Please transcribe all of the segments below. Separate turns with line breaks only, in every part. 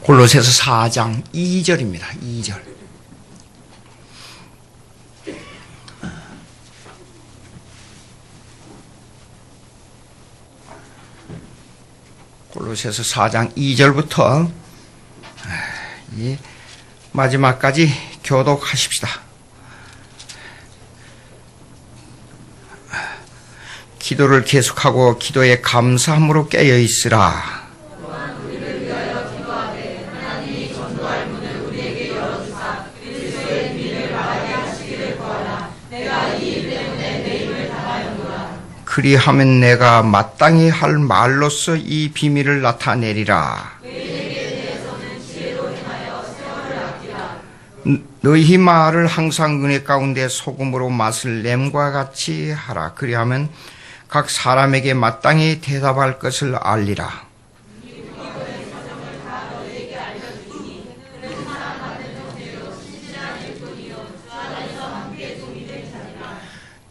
골로새서 4장 2절입니다. 2절. 골로새서 4장 2절부터 이 마지막까지 교독하십시다. 기도를 계속하고 기도에 감사함으로 깨어 있으라. 그리하면 내가 마땅히 할 말로써 이 비밀을 나타내리라. 너희 말을 항상 은혜 가운데 소금으로 맛을 냄과 같이 하라. 그리하면 각 사람에게 마땅히 대답할 것을 알리라.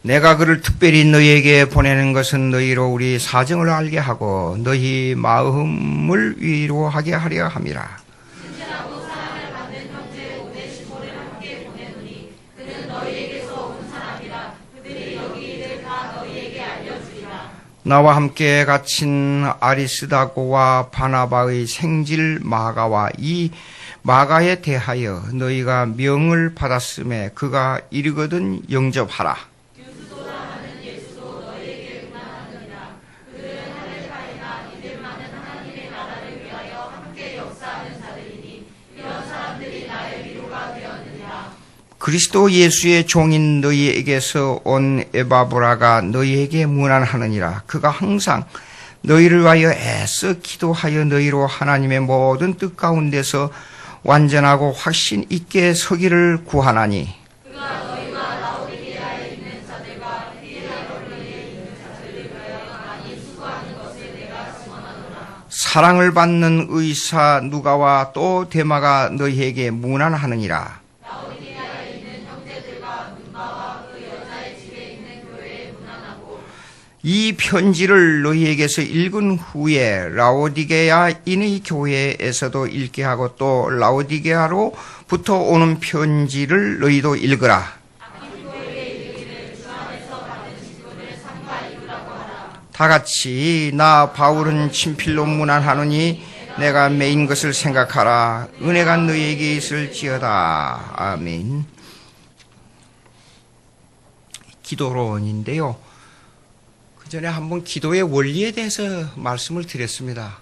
내가 그를 특별히 너희에게 보내는 것은 너희로 우리 사정을 알게 하고 너희 마음을 위로하게 하려 함이라. 나와 함께 갇힌 아리스다고와 바나바의 생질 마가와 이 마가에 대하여 너희가 명을 받았음에 그가 이르거든 영접하라. 그리스도 예수의 종인 너희에게서 온 에바브라가 너희에게 문안하느니라. 그가 항상 너희를 위하여 애써 기도하여 너희로 하나님의 모든 뜻 가운데서 완전하고 확신 있게 서기를 구하나니 그가 너희와 라오디게아에 있는 자들과 히에라폴리에 있는 자들을 위하여 많이 수고하는 것을 내가 증언하노라. 사랑을 받는 의사 누가와 또 데마가 너희에게 문안하느니라. 이 편지를 너희에게서 읽은 후에 라오디게아인의 교회에서도 읽게 하고 또 라오디게아로부터 오는 편지를 너희도 읽으라. 다 같이 나 바울은 친필로 문안하노니 내가 매인 것을 생각하라. 은혜가 너희에게 있을지어다. 아멘. 기도론인데요. 그 전에 한번 기도의 원리에 대해서 말씀을 드렸습니다.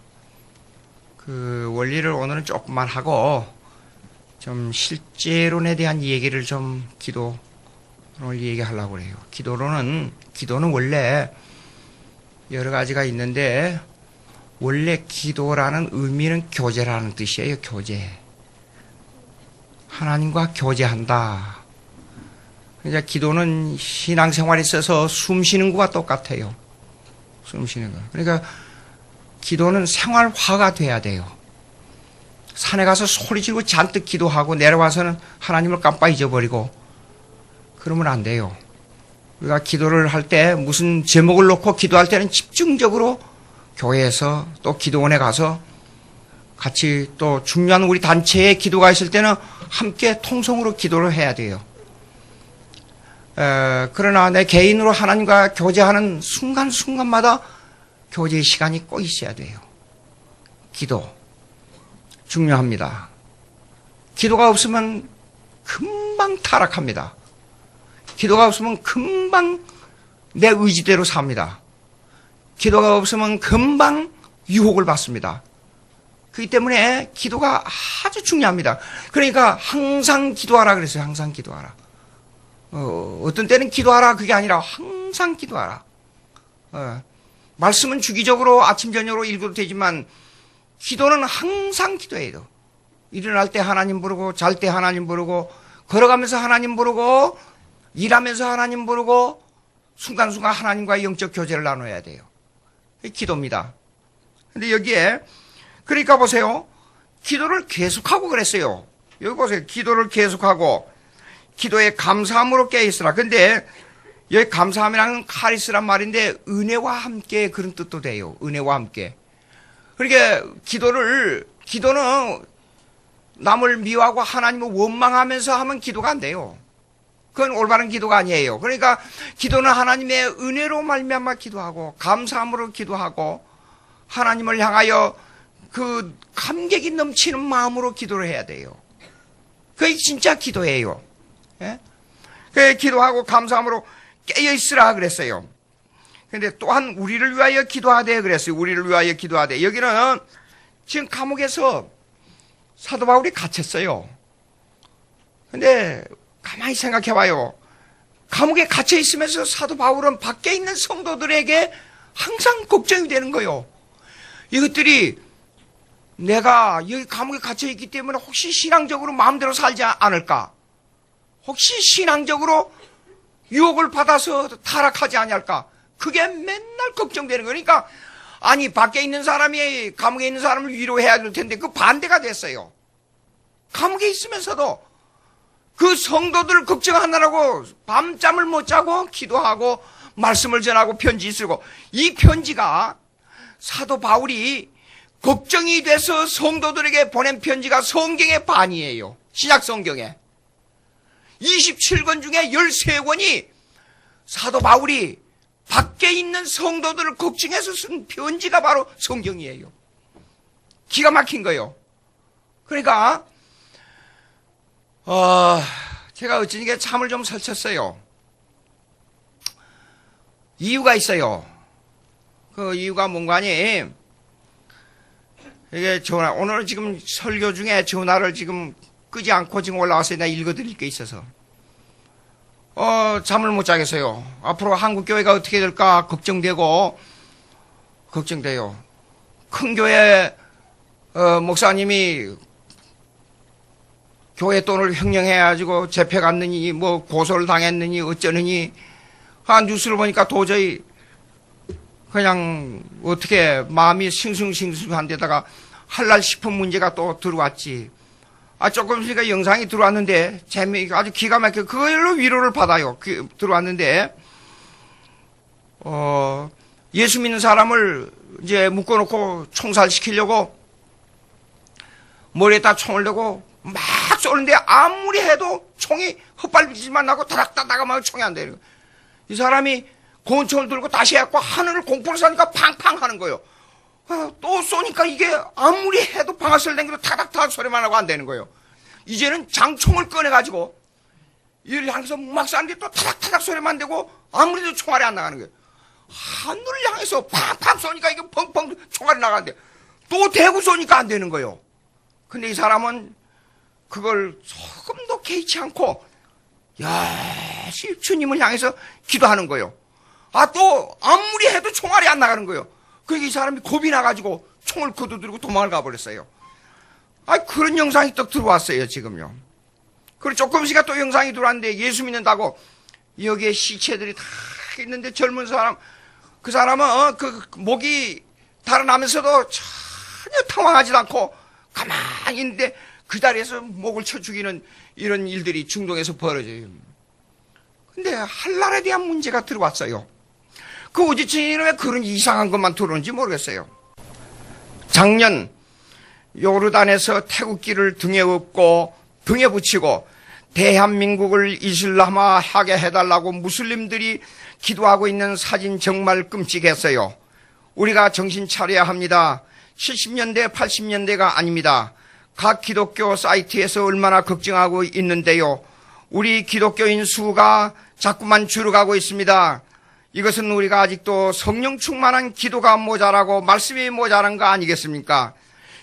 그 원리를 오늘은 조금만 하고 좀 실제론에 대한 얘기를 좀 기도론을 얘기하려고 그래요. 기도는 원래 여러 가지가 있는데 원래 기도라는 의미는 교제라는 뜻이에요. 교제. 하나님과 교제한다. 그러니까 기도는 신앙생활에 있어서 숨 쉬는 것과 똑같아요. 숨 쉬는 거. 그러니까 기도는 생활화가 돼야 돼요. 산에 가서 소리 지르고 잔뜩 기도하고 내려와서는 하나님을 깜빡 잊어버리고 그러면 안 돼요. 우리가 기도를 할 때 무슨 제목을 놓고 기도할 때는 집중적으로 교회에서 또 기도원에 가서 같이 또 중요한 우리 단체에 기도가 있을 때는 함께 통성으로 기도를 해야 돼요. 그러나 내 개인으로 하나님과 교제하는 순간순간마다 교제의 시간이 꼭 있어야 돼요. 기도 중요합니다. 기도가 없으면 금방 타락합니다. 기도가 없으면 금방 내 의지대로 삽니다. 기도가 없으면 금방 유혹을 받습니다. 그렇기 때문에 기도가 아주 중요합니다. 그러니까 항상 기도하라 그랬어요. 항상 기도하라. 어떤 때는 기도하라 그게 아니라 항상 기도하라. 말씀은 주기적으로 아침 저녁으로 읽어도 되지만 기도는 항상 기도해야 돼요. 일어날 때 하나님 부르고 잘 때 하나님 부르고 걸어가면서 하나님 부르고 일하면서 하나님 부르고 순간순간 하나님과의 영적 교제를 나눠야 돼요. 기도입니다. 근데 여기에 그러니까 보세요. 기도를 계속하고 그랬어요. 여기 보세요. 기도를 계속하고 기도에 감사함으로 깨어있으라. 근데 여기 감사함이라는 카리스란 말인데 은혜와 함께 그런 뜻도 돼요. 은혜와 함께. 그러니까 기도는 남을 미워하고 하나님을 원망하면서 하면 기도가 안 돼요. 그건 올바른 기도가 아니에요. 그러니까 기도는 하나님의 은혜로 말미암아 기도하고 감사함으로 기도하고 하나님을 향하여 그 감격이 넘치는 마음으로 기도를 해야 돼요. 그게 진짜 기도예요. 예? 그 기도하고 감사함으로 깨어있으라 그랬어요. 근데 또한 우리를 위하여 기도하되 그랬어요. 우리를 위하여 기도하되. 여기는 지금 감옥에서 사도 바울이 갇혔어요. 근데 가만히 생각해 봐요. 감옥에 갇혀 있으면서 사도 바울은 밖에 있는 성도들에게 항상 걱정이 되는 거예요. 이것들이 내가 여기 감옥에 갇혀 있기 때문에 혹시 신앙적으로 마음대로 살지 않을까? 혹시 신앙적으로 유혹을 받아서 타락하지 않을까? 그게 맨날 걱정되는 거니까 아니 밖에 있는 사람이 감옥에 있는 사람을 위로해야 될 텐데 그 반대가 됐어요. 감옥에 있으면서도 그 성도들을 걱정하느라고 밤잠을 못 자고 기도하고 말씀을 전하고 편지 쓰고 이 편지가 사도 바울이 걱정이 돼서 성도들에게 보낸 편지가 성경의 반이에요. 신약 성경에 27권 중에 13권이 사도 바울이 밖에 있는 성도들을 걱정해서 쓴 편지가 바로 성경이에요. 기가 막힌 거예요. 그러니까 제가 어찌니게 참을 좀 설쳤어요. 이유가 있어요. 그 이유가 뭔가 하니 이게 전화 오늘 지금 설교 중에 전화를 지금 끄지 않고 지금 올라와서 내가 읽어드릴 게 있어서 잠을 못 자겠어요. 앞으로 한국 교회가 어떻게 될까 걱정돼요. 큰 교회 목사님이 교회 돈을 횡령해가지고 재패 갔느니 뭐 고소를 당했느니 어쩌느니 뉴스를 보니까 도저히 그냥 어떻게 마음이 싱숭생숭한 데다가 할랄 싶은 문제가 또 들어왔지. 조금 있으니까 영상이 들어왔는데 아주 기가 막혀 그걸로 위로를 받아요. 들어왔는데 예수 믿는 사람을 이제 묶어놓고 총살시키려고 머리에다 총을 대고 막 쏘는데 아무리 해도 총이 헛발질만 나고 다닥다닥하면 총이 안 되는 거예요. 이 사람이 권총을 들고 다시 해갖고 하늘을 공포를 쏘니까 팡팡 하는 거예요. 또 쏘니까 이게 아무리 해도 방아쇠를 당겨도 타닥타닥 소리만 하고 안 되는 거예요. 이제는 장총을 꺼내가지고 이를 향해서 막 쐈는데 또 타닥타닥 소리만 되고 아무래도 총알이 안 나가는 거예요. 하늘을 향해서 팡팡 쏘니까 이게 펑펑 총알이 나가는데 또 대구 쏘니까 안 되는 거예요. 근데 이 사람은 그걸 조금도 개의치 않고 주님을 향해서 기도하는 거예요. 또 아무리 해도 총알이 안 나가는 거예요. 그러니까 이 사람이 겁이 나가지고 총을 거두들고 도망을 가버렸어요. 그런 영상이 또 들어왔어요, 지금요. 그리고 조금 있으니까 또 영상이 들어왔는데 예수 믿는다고 여기에 시체들이 다 있는데 젊은 사람, 그 사람은 그 목이 달아나면서도 전혀 당황하지도 않고 가만히 있는데 그 자리에서 목을 쳐 죽이는 이런 일들이 중동에서 벌어져요. 근데 한랄에 대한 문제가 들어왔어요. 그 우지친이는 왜 그런 이상한 것만 들어오는지 모르겠어요. 작년 요르단에서 태극기를 등에 업고 등에 붙이고 대한민국을 이슬람화하게 해달라고 무슬림들이 기도하고 있는 사진 정말 끔찍했어요. 우리가 정신 차려야 합니다. 70년대 80년대가 아닙니다. 각 기독교 사이트에서 얼마나 걱정하고 있는데요. 우리 기독교인 수가 자꾸만 줄어가고 있습니다. 이것은 우리가 아직도 성령 충만한 기도가 모자라고 말씀이 모자란 거 아니겠습니까?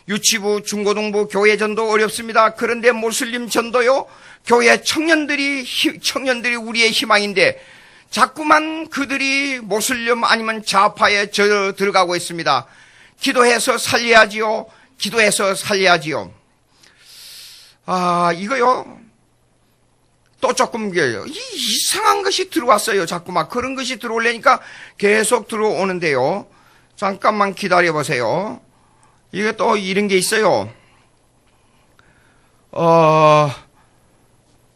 유치부, 중고등부, 교회 전도 어렵습니다. 그런데 모슬림 전도요, 교회 청년들이 우리의 희망인데 자꾸만 그들이 모슬림 아니면 좌파에 들어가고 있습니다. 기도해서 살려야지요. 기도해서 살려야지요. 이거요. 또 조금 이상한 것이 들어왔어요. 자꾸만 그런 것이 들어오려니까 계속 들어오는데요. 잠깐만 기다려 보세요. 이게 또 이런 게 있어요.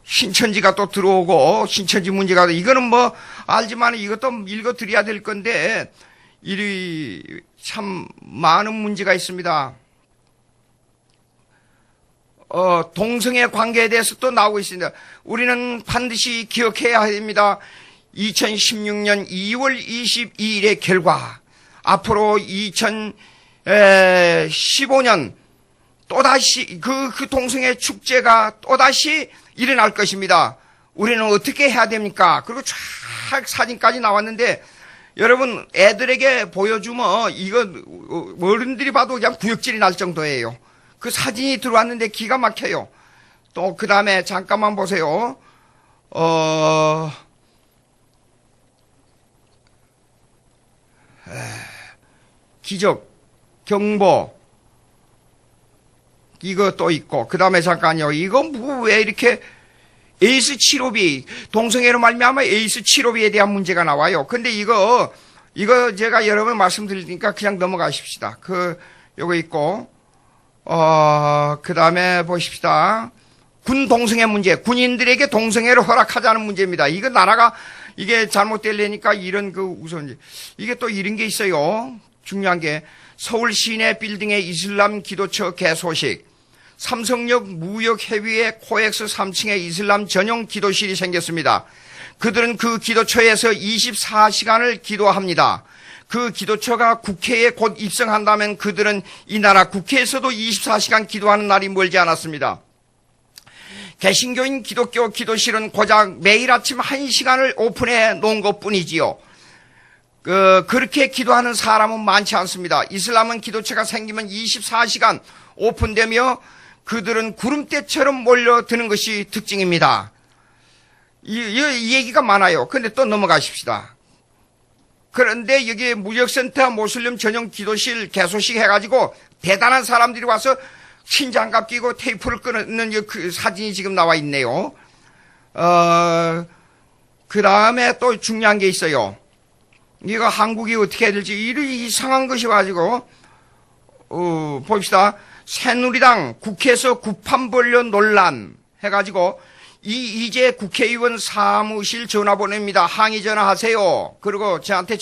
신천지가 또 들어오고 신천지 문제가 이거는 뭐 알지만 이것도 읽어 드려야 될 건데 참 많은 문제가 있습니다. 동성애 관계에 대해서 또 나오고 있습니다. 우리는 반드시 기억해야 됩니다. 2016년 2월 22일의 결과, 앞으로 2015년 또다시 그 동성애 축제가 또다시 일어날 것입니다. 우리는 어떻게 해야 됩니까? 그리고 쫙 사진까지 나왔는데, 여러분 애들에게 보여주면 이거 어른들이 봐도 그냥 구역질이 날 정도예요. 그 사진이 들어왔는데 기가 막혀요. 또 그 다음에 잠깐만 보세요. 기적, 경보, 이거 또 있고, 그 다음에 잠깐요. 이거 왜 이렇게 에이스 치료비, 동성애로 말미암아 에이스 치료비에 대한 문제가 나와요. 근데 이거 제가 여러 번 말씀드리니까 그냥 넘어가십시다. 요거 있고, 그 다음에 보십시다. 군 동성애 문제, 군인들에게 동성애를 허락하자는 문제입니다. 이거 나라가, 이게 잘못되려니까 이런 우선, 이게 또 이런 게 있어요. 중요한 게, 서울 시내 빌딩의 이슬람 기도처 개소식, 삼성역 무역 해위의 코엑스 3층에 이슬람 전용 기도실이 생겼습니다. 그들은 그 기도처에서 24시간을 기도합니다. 그 기도처가 국회에 곧 입성한다면 그들은 이 나라 국회에서도 24시간 기도하는 날이 멀지 않았습니다. 개신교인 기독교 기도실은 고작 매일 아침 1시간을 오픈해 놓은 것뿐이지요. 그렇게 기도하는 사람은 많지 않습니다. 이슬람은 기도처가 생기면 24시간 오픈되며 그들은 구름대처럼 몰려드는 것이 특징입니다. 이 얘기가 많아요. 근데 또 넘어가십시다. 그런데 여기 무역센터 모슬림 전용 기도실 개소식 해가지고 대단한 사람들이 와서 흰 장갑 끼고 테이프를 끊는 그 사진이 지금 나와 있네요. 그 다음에 또 중요한 게 있어요. 이거 한국이 어떻게 해야 될지 이상한 것이 가지고 봅시다. 새누리당 국회에서 구판벌려 논란 해가지고 이재 국회의원 사무실 전화번호입니다. 항의 전화하세요. 그리고 저한테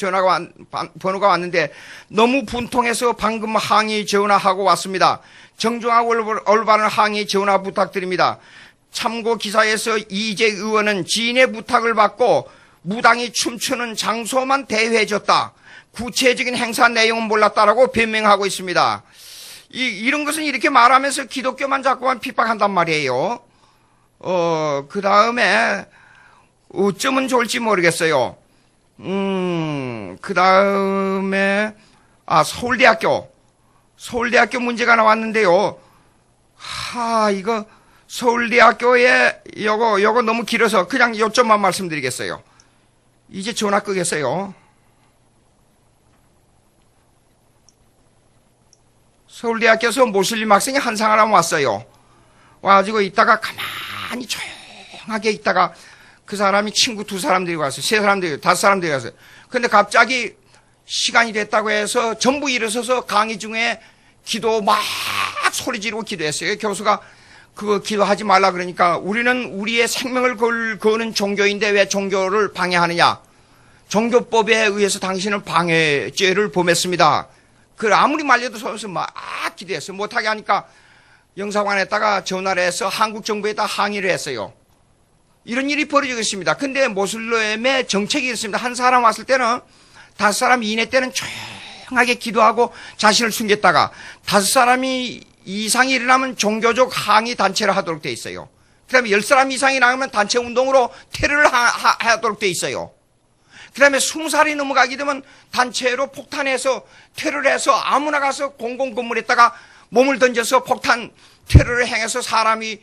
번호가 왔는데 너무 분통해서 방금 항의 전화하고 왔습니다. 정중하고 올바른 항의 전화 부탁드립니다. 참고 기사에서 이재 의원은 지인의 부탁을 받고 무당이 춤추는 장소만 대여해줬다. 구체적인 행사 내용은 몰랐다라고 변명하고 있습니다. 이런 것은 이렇게 말하면서 기독교만 자꾸만 핍박한단 말이에요. 그 다음에 어쩌면 좋을지 모르겠어요. 그 다음에 서울대학교 문제가 나왔는데요. 이거 서울대학교에 요거 너무 길어서 그냥 요점만 말씀드리겠어요. 이제 전화 끄겠어요. 서울대학교에서 모슬림 학생이 한 사람 왔어요. 와가지고 있다가 가만히 조용하게 있다가 그 사람이 친구 2사람들이 왔어요. 3사람들이, 5사람들이 왔어요. 근데 갑자기 시간이 됐다고 해서 전부 일어서서 강의 중에 기도 막 소리 지르고 기도했어요. 교수가 그거 기도하지 말라 그러니까 우리는 우리의 생명을 거는 종교인데 왜 종교를 방해하느냐. 종교법에 의해서 당신은 방해죄를 범했습니다. 아무리 말려도 서서 막 기도했어요. 못하게 하니까 영사관에다가 전화를 해서 한국 정부에다 항의를 했어요. 이런 일이 벌어지고 있습니다. 근데 모슬림의 정책이 있습니다. 한 사람 왔을 때는 5사람 이내 때는 조용하게 기도하고 자신을 숨겼다가 5사람이 이상이 일어나면 종교적 항의 단체를 하도록 돼 있어요. 그 다음에 10사람 이상이 나오면 단체 운동으로 테러를 하도록 돼 있어요. 그 다음에 20살이 넘어가게 되면 단체로 폭탄해서 테러를 해서 아무나 가서 공공건물에다가 몸을 던져서 폭탄 테러를 행해서 사람이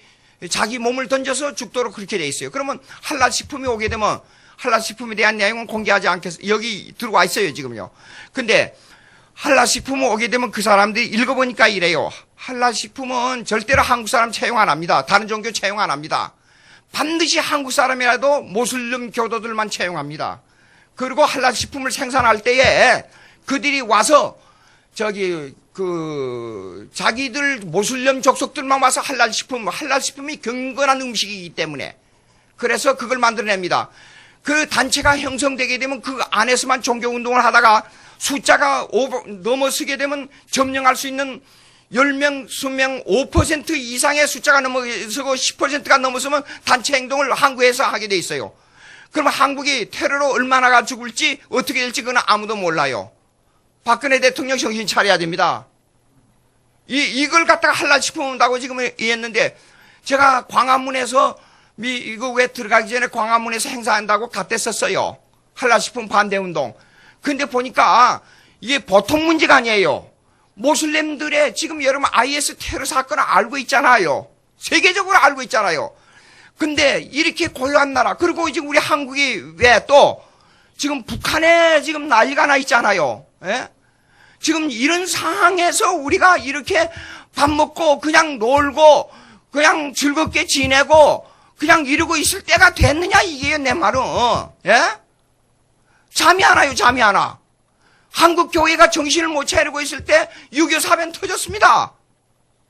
자기 몸을 던져서 죽도록 그렇게 돼 있어요. 그러면 한라식품이 오게 되면 한라식품에 대한 내용은 공개하지 않겠어요. 여기 들어와 있어요, 지금요. 근데 한라식품이 오게 되면 그 사람들이 읽어보니까 이래요. 한라식품은 절대로 한국 사람 채용 안 합니다. 다른 종교 채용 안 합니다. 반드시 한국 사람이라도 모슬림 교도들만 채용합니다. 그리고 한라식품을 생산할 때에 그들이 와서 자기들 모슬림 족속들만 와서 한라식품이 경건한 음식이기 때문에 그래서 그걸 만들어냅니다. 그 단체가 형성되게 되면 그 안에서만 종교운동을 하다가 숫자가 넘어서게 되면 점령할 수 있는 10명, 20명, 5% 이상의 숫자가 넘어서고 10%가 넘어서면 단체 행동을 한국에서 하게 돼 있어요. 그럼 한국이 테러로 얼마나가 죽을지 어떻게 될지 그건 아무도 몰라요. 박근혜 대통령 정신 차려야 됩니다. 이걸 갖다가 할라 싶은다고 지금 얘기했는데, 제가 광화문에서 미국에 들어가기 전에 광화문에서 행사한다고 갔댔었어요. 할라 싶은 반대운동. 근데 보니까 이게 보통 문제가 아니에요. 모슬렘들의 지금 여러분 IS 테러 사건을 알고 있잖아요. 세계적으로 알고 있잖아요. 근데 이렇게 고요한 나라, 그리고 지금 우리 한국이 왜 또 지금 북한에 지금 난리가 나 있잖아요. 예? 지금 이런 상황에서 우리가 이렇게 밥 먹고 그냥 놀고 그냥 즐겁게 지내고 그냥 이러고 있을 때가 됐느냐 이게 내 말은. 예? 잠이 안 와요, 잠이 안 와. 한국 교회가 정신을 못 차리고 있을 때 6.25 사변 터졌습니다.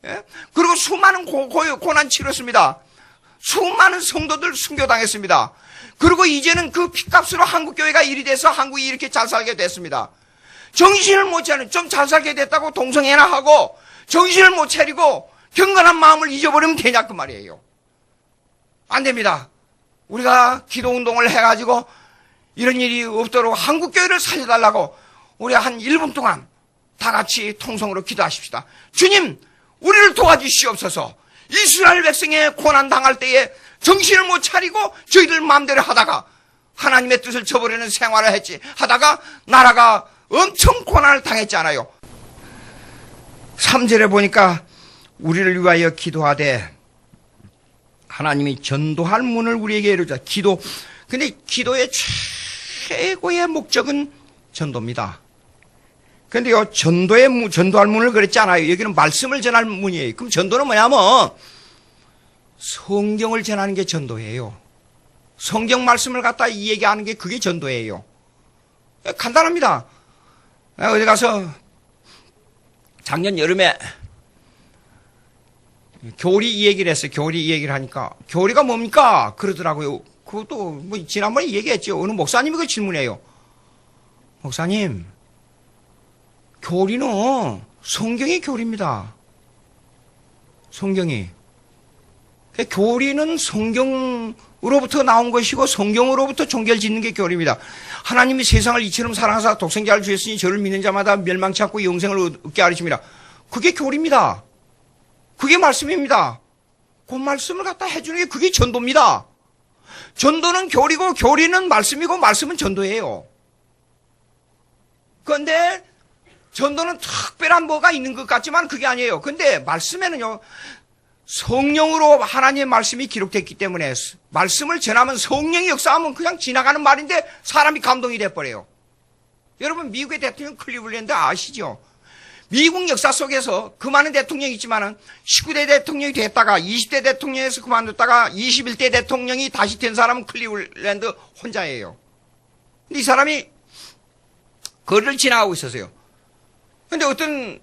예? 그리고 수많은 고난 치렀습니다. 수많은 성도들 순교당했습니다. 그리고 이제는 그 핏값으로 한국 교회가 일이 돼서 한국이 이렇게 잘 살게 됐습니다. 정신을 못 차리는, 좀 잘 살게 됐다고 동성애나 하고 정신을 못 차리고 경건한 마음을 잊어버리면 되냐 그 말이에요. 안 됩니다. 우리가 기도운동을 해가지고 이런 일이 없도록 한국 교회를 살려달라고 우리 한 1분 동안 다 같이 통성으로 기도하십시다. 주님, 우리를 도와주시옵소서. 이스라엘 백성의 고난 당할 때에 정신을 못 차리고 저희들 마음대로 하다가 하나님의 뜻을 저버리는 생활을 했지 하다가 나라가 엄청 고난을 당했잖아요. 3절에 보니까 우리를 위하여 기도하되 하나님이 전도할 문을 우리에게 열어주자. 기도. 근데 기도의 최고의 목적은 전도입니다. 근데요, 전도할 문을 그랬잖아요. 여기는 말씀을 전할 문이에요. 그럼 전도는 뭐냐면 성경을 전하는 게 전도예요. 성경 말씀을 갖다 이 얘기하는 게 그게 전도예요. 간단합니다. 어디 가서 작년 여름에 교리 이 얘기를 했어요. 교리 이 얘기를 하니까 교리가 뭡니까? 그러더라고요. 그것도 뭐 지난번에 얘기했죠. 어느 목사님이 그 질문해요. 목사님, 교리는 성경이 교리입니다. 성경이. 교리는 성경으로부터 나온 것이고 성경으로부터 종결 짓는 게 교리입니다. 하나님이 세상을 이처럼 사랑하사 독생자를 주셨으니 저를 믿는 자마다 멸망치 않고 영생을 얻게 하리십니다. 그게 교리입니다. 그게 말씀입니다. 그 말씀을 갖다 해주는 게 그게 전도입니다. 전도는 교리고 교리는 말씀이고 말씀은 전도예요. 그런데 전도는 특별한 뭐가 있는 것 같지만 그게 아니에요. 근데 말씀에는요, 성령으로 하나님의 말씀이 기록됐기 때문에 말씀을 전하면 성령이 역사하면 그냥 지나가는 말인데 사람이 감동이 돼버려요. 여러분 미국의 대통령 클리블랜드 아시죠? 미국 역사 속에서 그 많은 대통령이 있지만은 19대 대통령이 됐다가 20대 대통령에서 그만뒀다가 21대 대통령이 다시 된 사람은 클리블랜드 혼자예요. 근데 이 사람이 거리를 지나가고 있었어요. 근데 어떤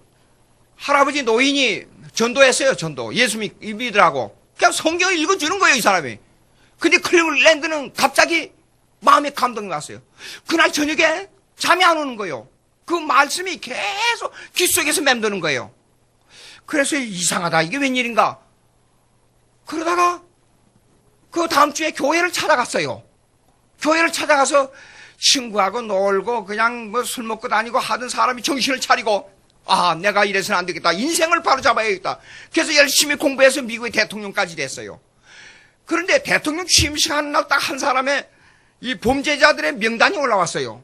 할아버지 노인이 전도했어요, 전도. 예수 믿으라고. 그냥 성경을 읽어주는 거예요, 이 사람이. 근데 클리블랜드는 갑자기 마음에 감동이 왔어요. 그날 저녁에 잠이 안 오는 거예요. 그 말씀이 계속 귀 속에서 맴도는 거예요. 그래서 이상하다. 이게 웬일인가? 그러다가 그 다음 주에 교회를 찾아갔어요. 교회를 찾아가서 친구하고 놀고 그냥 뭐 술 먹고 다니고 하던 사람이 정신을 차리고 아, 내가 이래서는 안 되겠다. 인생을 바로 잡아야겠다. 그래서 열심히 공부해서 미국의 대통령까지 됐어요. 그런데 대통령 취임식 하는 날 딱 한 사람의 이 범죄자들의 명단이 올라왔어요.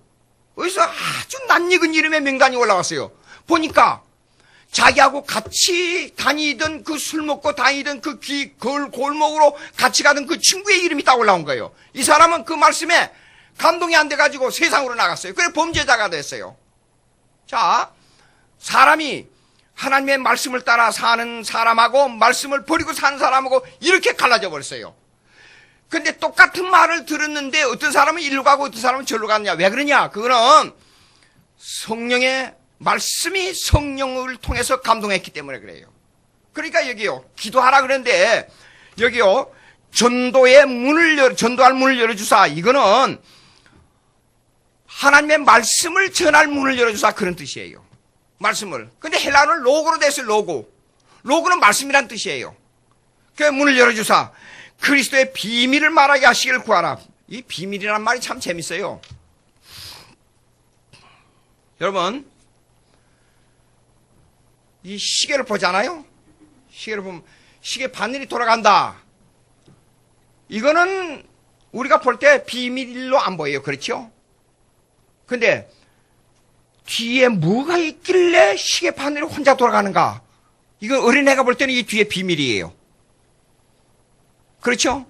어디서 아주 낯익은 이름의 명단이 올라왔어요. 보니까 자기하고 같이 다니던 그 술 먹고 다니던 그 골목으로 같이 가던 그 친구의 이름이 딱 올라온 거예요. 이 사람은 그 말씀에 감동이 안 돼가지고 세상으로 나갔어요. 그래 범죄자가 됐어요. 자, 사람이 하나님의 말씀을 따라 사는 사람하고 말씀을 버리고 사는 사람하고 이렇게 갈라져 버렸어요. 근데 똑같은 말을 들었는데 어떤 사람은 일로 가고 어떤 사람은 절로 갔냐. 왜 그러냐? 그거는 성령의 말씀이 성령을 통해서 감동했기 때문에 그래요. 그러니까 여기요, 기도하라 그러는데 여기요, 전도할 문을 열어주사. 이거는 하나님의 말씀을 전할 문을 열어주사 그런 뜻이에요. 말씀을. 근데 헬라어는 로고로 됐어요. 로고는 말씀이란 뜻이에요. 그 문을 열어주사 그리스도의 비밀을 말하게 하시기를 구하라. 이 비밀이란 말이 참 재밌어요. 여러분, 이 시계를 보잖아요. 시계를 보면 시계 바늘이 돌아간다. 이거는 우리가 볼 때 비밀로 안 보여요. 그렇죠? 근데 뒤에 뭐가 있길래 시계 바늘이 혼자 돌아가는가? 이거 어린애가 볼 때는 이 뒤에 비밀이에요. 그렇죠?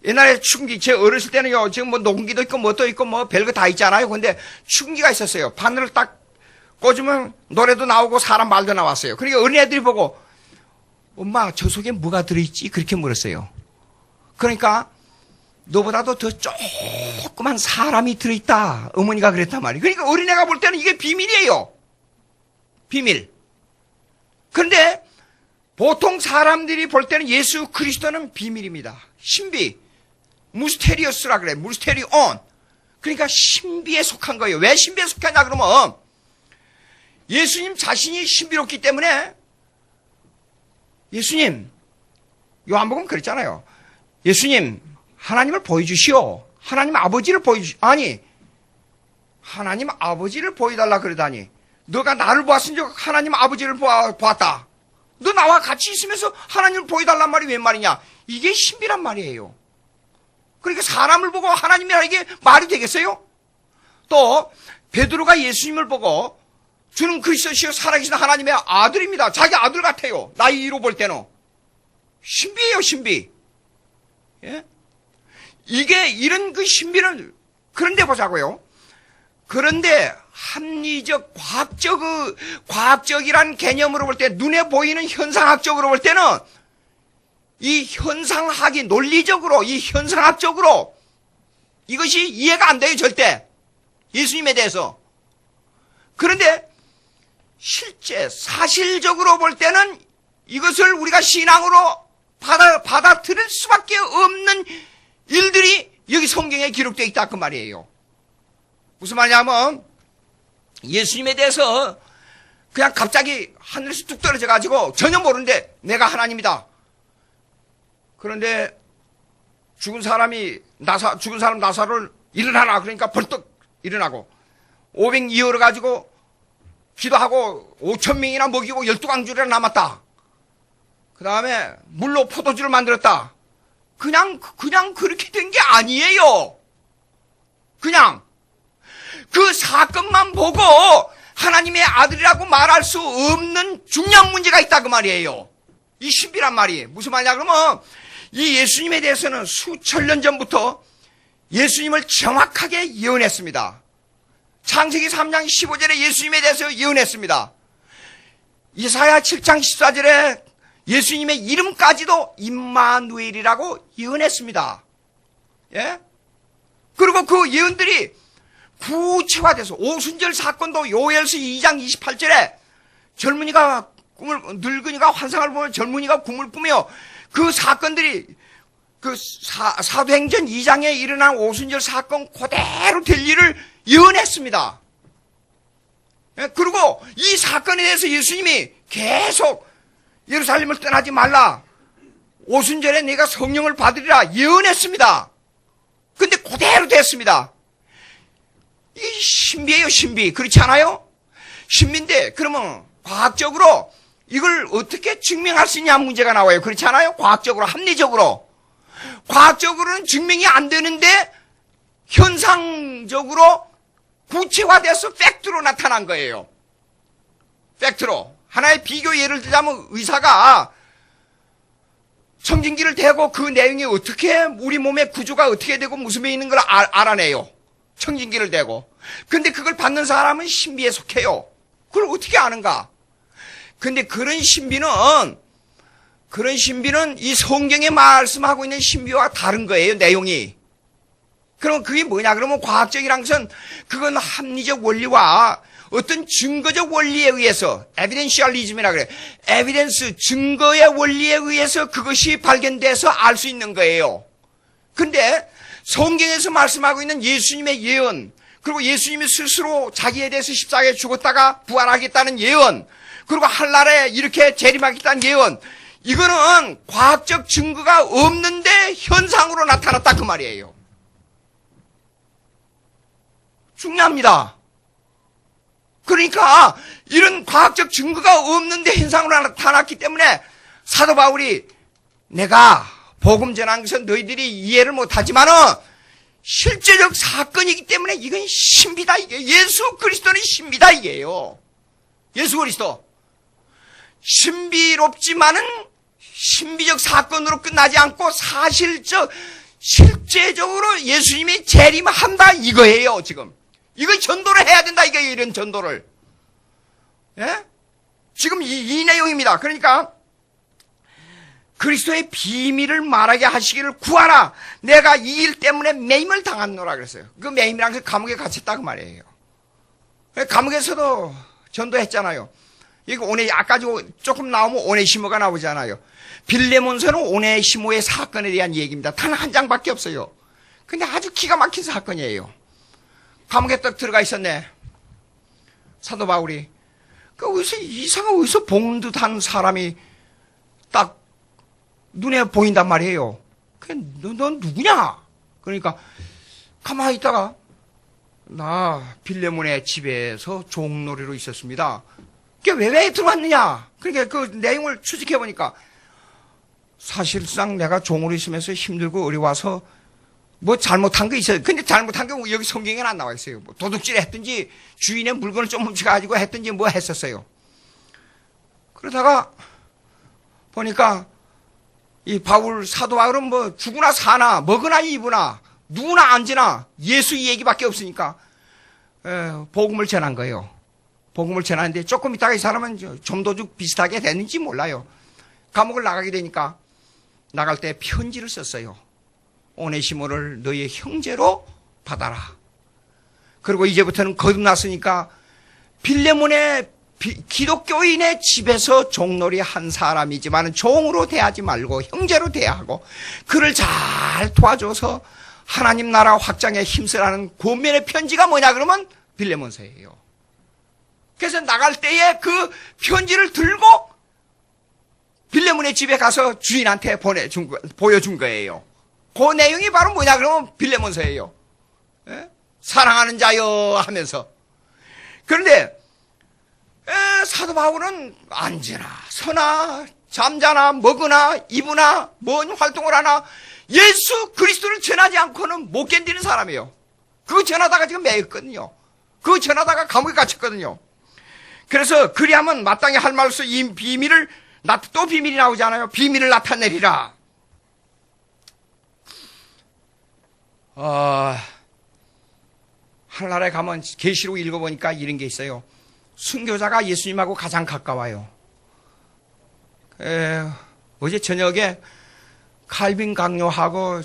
옛날에 축구기, 제 어렸을 때는요, 지금 뭐 농기도 있고 뭐도 있고 뭐 별거 다 있잖아요. 근데 축구기가 있었어요. 바늘을 딱 꽂으면 노래도 나오고 사람 말도 나왔어요. 그러니까 어린애들이 보고, 엄마, 저 속에 뭐가 들어있지? 그렇게 물었어요. 그러니까, 너보다도 더 조그만 사람이 들어있다. 어머니가 그랬단 말이에요. 그러니까 어린애가 볼 때는 이게 비밀이에요. 비밀. 그런데 보통 사람들이 볼 때는 예수 그리스도는 비밀입니다. 신비. 무스테리어스라 그래. 무스테리온. 그러니까 신비에 속한 거예요. 왜 신비에 속하냐 그러면 예수님 자신이 신비롭기 때문에 예수님, 요한복음 그랬잖아요. 예수님, 하나님을 보여주시오. 하나님 아버지를 아니, 하나님 아버지를 보여달라 그러다니. 너가 나를 보았으니 하나님 아버지를 보았다. 너 나와 같이 있으면서 하나님을 보여달란 말이 웬 말이냐. 이게 신비란 말이에요. 그러니까 사람을 보고 하나님이라 이게 말이 되겠어요? 또 베드로가 예수님을 보고 주는 그리스도시요 살아계신 하나님의 아들입니다. 자기 아들 같아요. 나이로 볼 때는. 신비예요, 신비. 예? 이게 이런 그 신비는 그런데 보자고요. 그런데 합리적, 과학적이란 개념으로 볼 때, 눈에 보이는 현상학적으로 볼 때는 이 현상학이 논리적으로, 이 현상학적으로 이것이 이해가 안 돼요, 절대. 예수님에 대해서. 그런데 실제, 사실적으로 볼 때는 이것을 우리가 신앙으로 받아들일 수밖에 없는 일들이 여기 성경에 기록되어 있다 그 말이에요. 무슨 말이냐면 예수님에 대해서 그냥 갑자기 하늘에서 뚝 떨어져 가지고 전혀 모르는데 내가 하나님이다. 그런데 죽은 사람 나사로를 일어나라 그러니까 벌떡 일어나고 500이어를 가지고 기도하고 5,000명이나 먹이고 12광주리나 남았다. 그 다음에 물로 포도주를 만들었다. 그냥 그렇게 된 게 아니에요. 그냥 그 사건만 보고 하나님의 아들이라고 말할 수 없는 중요한 문제가 있다 그 말이에요. 이 신비란 말이 무슨 말이냐 그러면 이 예수님에 대해서는 수천 년 전부터 예수님을 정확하게 예언했습니다. 창세기 3장 15절에 예수님에 대해서 예언했습니다. 이사야 7장 14절에 예수님의 이름까지도 임마누엘이라고 예언했습니다. 예? 그리고 그 예언들이 구체화돼서 오순절 사건도 요엘서 2장 28절에 늙은이가 환상을 보며 젊은이가 꿈을 꾸며 그 사건들이 그 사도행전 2장에 일어난 오순절 사건 그대로 될 일을 예언했습니다. 예? 그리고 이 사건에 대해서 예수님이 계속 예루살렘을 떠나지 말라. 오순절에 네가 성령을 받으리라 예언했습니다. 근데 그대로 됐습니다. 이 신비예요, 신비. 그렇지 않아요? 신비인데 그러면 과학적으로 이걸 어떻게 증명할 수 있냐 문제가 나와요. 그렇지 않아요? 과학적으로, 합리적으로. 과학적으로는 증명이 안 되는데 현상적으로 구체화돼서 팩트로 나타난 거예요. 팩트로. 하나의 비교 예를 들자면 의사가 청진기를 대고 그 내용이 어떻게 우리 몸의 구조가 어떻게 되고 무슨 배 있는 걸 알아내요. 청진기를 대고. 근데 그걸 받는 사람은 신비에 속해요. 그걸 어떻게 아는가? 근데 그런 신비는 이 성경에 말씀하고 있는 신비와 다른 거예요, 내용이. 그럼 그게 뭐냐? 그러면 과학적이란 것은 그건 합리적 원리와 어떤 증거적 원리에 의해서 에비덴셜리즘이라 그래. 에비덴스, 증거의 원리에 의해서 그것이 발견돼서 알 수 있는 거예요. 근데 성경에서 말씀하고 있는 예수님의 예언, 그리고 예수님이 스스로 자기에 대해서 십자가에 죽었다가 부활하겠다는 예언, 그리고 한날에 이렇게 재림하겠다는 예언, 이거는 과학적 증거가 없는데 현상으로 나타났다 그 말이에요. 중요합니다. 그러니까 이런 과학적 증거가 없는데 현상으로 나타났기 때문에 사도 바울이 내가 복음 전한 것은 너희들이 이해를 못하지만은 실제적 사건이기 때문에 이건 신비다 이게. 예수 그리스도는 신비다 이게요. 예수 그리스도. 신비롭지만은 신비적 사건으로 끝나지 않고 사실적 실제적으로 예수님이 재림한다 이거예요 지금. 이거 전도를 해야 된다 이거예요. 이런 전도를. 예? 지금 이 내용입니다. 그러니까 그리스도의 비밀을 말하게 하시기를 구하라. 내가 이 일 때문에 매임을 당했노라 그랬어요. 그 매임이란 게 감옥에 갇혔다 그 말이에요. 감옥에서도 전도했잖아요. 이거 아까 조금 나오면 오네시모가 나오잖아요. 빌레몬서는 오네시모의 사건에 대한 얘기입니다. 단 한 장밖에 없어요. 근데 아주 기가 막힌 사건이에요. 감옥에 딱 들어가 있었네. 사도 바울이. 어디서 본 듯한 사람이 딱 눈에 보인단 말이에요. 넌 누구냐? 그러니까 가만히 있다가 나 빌레몬의 집에서 종놀이로 있었습니다. 왜 들어왔느냐? 그러니까 그 내용을 추적해 보니까 사실상 내가 종으로 있으면서 힘들고 어려워서 뭐 잘못한 거 있어요. 근데 잘못한 게 여기 성경에는 안 나와 있어요. 뭐 도둑질을 했든지 주인의 물건을 좀 훔쳐가지고 했든지 뭐 했었어요. 그러다가 보니까 이 사도 바울은 뭐 죽으나 사나 먹으나 입으나 누구나 앉으나 예수 이 얘기밖에 없으니까 복음을 전한 거예요. 복음을 전하는데 조금 있다가 이 사람은 점도둑 비슷하게 됐는지 몰라요. 감옥을 나가게 되니까 나갈 때 편지를 썼어요. 오네시모를 너의 형제로 받아라. 그리고 이제부터는 거듭났으니까 빌레몬의 기독교인의 집에서 종놀이 한 사람이지만 종으로 대하지 말고 형제로 대하고 그를 잘 도와줘서 하나님 나라 확장에 힘쓰라는 권면의 편지가 뭐냐 그러면 빌레몬서예요. 그래서 나갈 때에 그 편지를 들고 빌레몬의 집에 가서 주인한테 보여준 거예요. 그 내용이 바로 뭐냐 그러면 빌레몬서예요. 예? 사랑하는 자여 하면서. 그런데 사도 바울은 앉으나 서나 잠자나 먹으나 입으나 뭔 활동을 하나 예수 그리스도를 전하지 않고는 못 견디는 사람이에요. 그거 전하다가 지금 매였거든요. 그거 전하다가 감옥에 갇혔거든요. 그래서 그리하면 마땅히 할 말로서 이 비밀을 또 비밀이 나오잖아요. 비밀을 나타내리라. 하늘나라에 가면 계시록 읽어보니까 이런 게 있어요. 순교자가 예수님하고 가장 가까워요. 어제 저녁에 칼빈 강요하고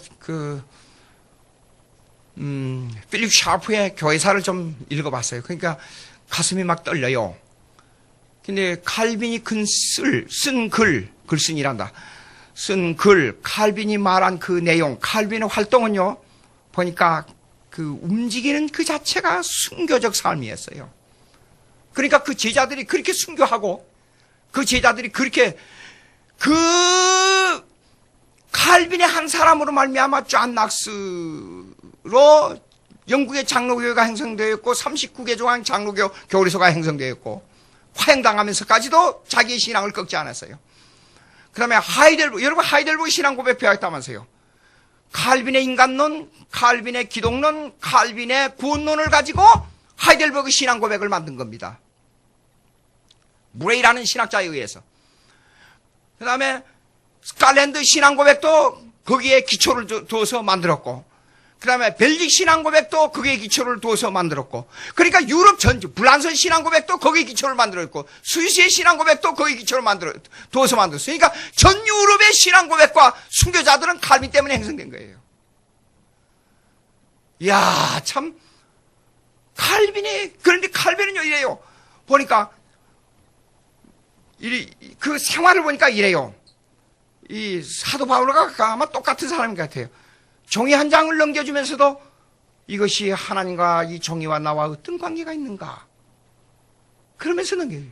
필립 샤프의 교회사를 좀 읽어봤어요. 그러니까 가슴이 막 떨려요. 근데 칼빈이 쓴 글쓴이란다. 쓴 글, 칼빈이 말한 그 내용, 칼빈의 활동은요, 보니까 그 움직이는 그 자체가 순교적 삶이었어요. 그러니까 그 제자들이 그렇게 순교하고, 그 제자들이 그렇게, 칼빈의 한 사람으로 말미암아 존 낙스로 영국의 장로교회가 형성되었고, 39개 조항 장로교 교리서가 형성되었고, 화형당하면서까지도 자기의 신앙을 꺾지 않았어요. 그 다음에 여러분 하이델버그 신앙 고백 배웠다면서요. 칼빈의 인간론, 칼빈의 기독론, 칼빈의 구원론을 가지고 하이델버그 신앙 고백을 만든 겁니다. 무레이라는 신학자에 의해서. 그 다음에 스칼랜드 신앙 고백도 거기에 기초를 두어서 만들었고, 그 다음에 벨직 신앙 고백도 거기에 기초를 두어서 만들었고, 그러니까 유럽 불란서 신앙 고백도 거기에 기초를 만들었고, 스위스의 신앙 고백도 거기에 기초를 두어서 만들었어요. 그러니까 전 유럽의 신앙 고백과 순교자들은 칼빈 때문에 형성된 거예요. 이야, 참, 그런데 칼빈은요, 이래요. 보니까, 그 생활을 보니까 이래요. 이 사도 바울과 아마 똑같은 사람인 것 같아요. 종이 한 장을 넘겨주면서도 이것이 하나님과 이 종이와 나와 어떤 관계가 있는가? 그러면서 넘겨요.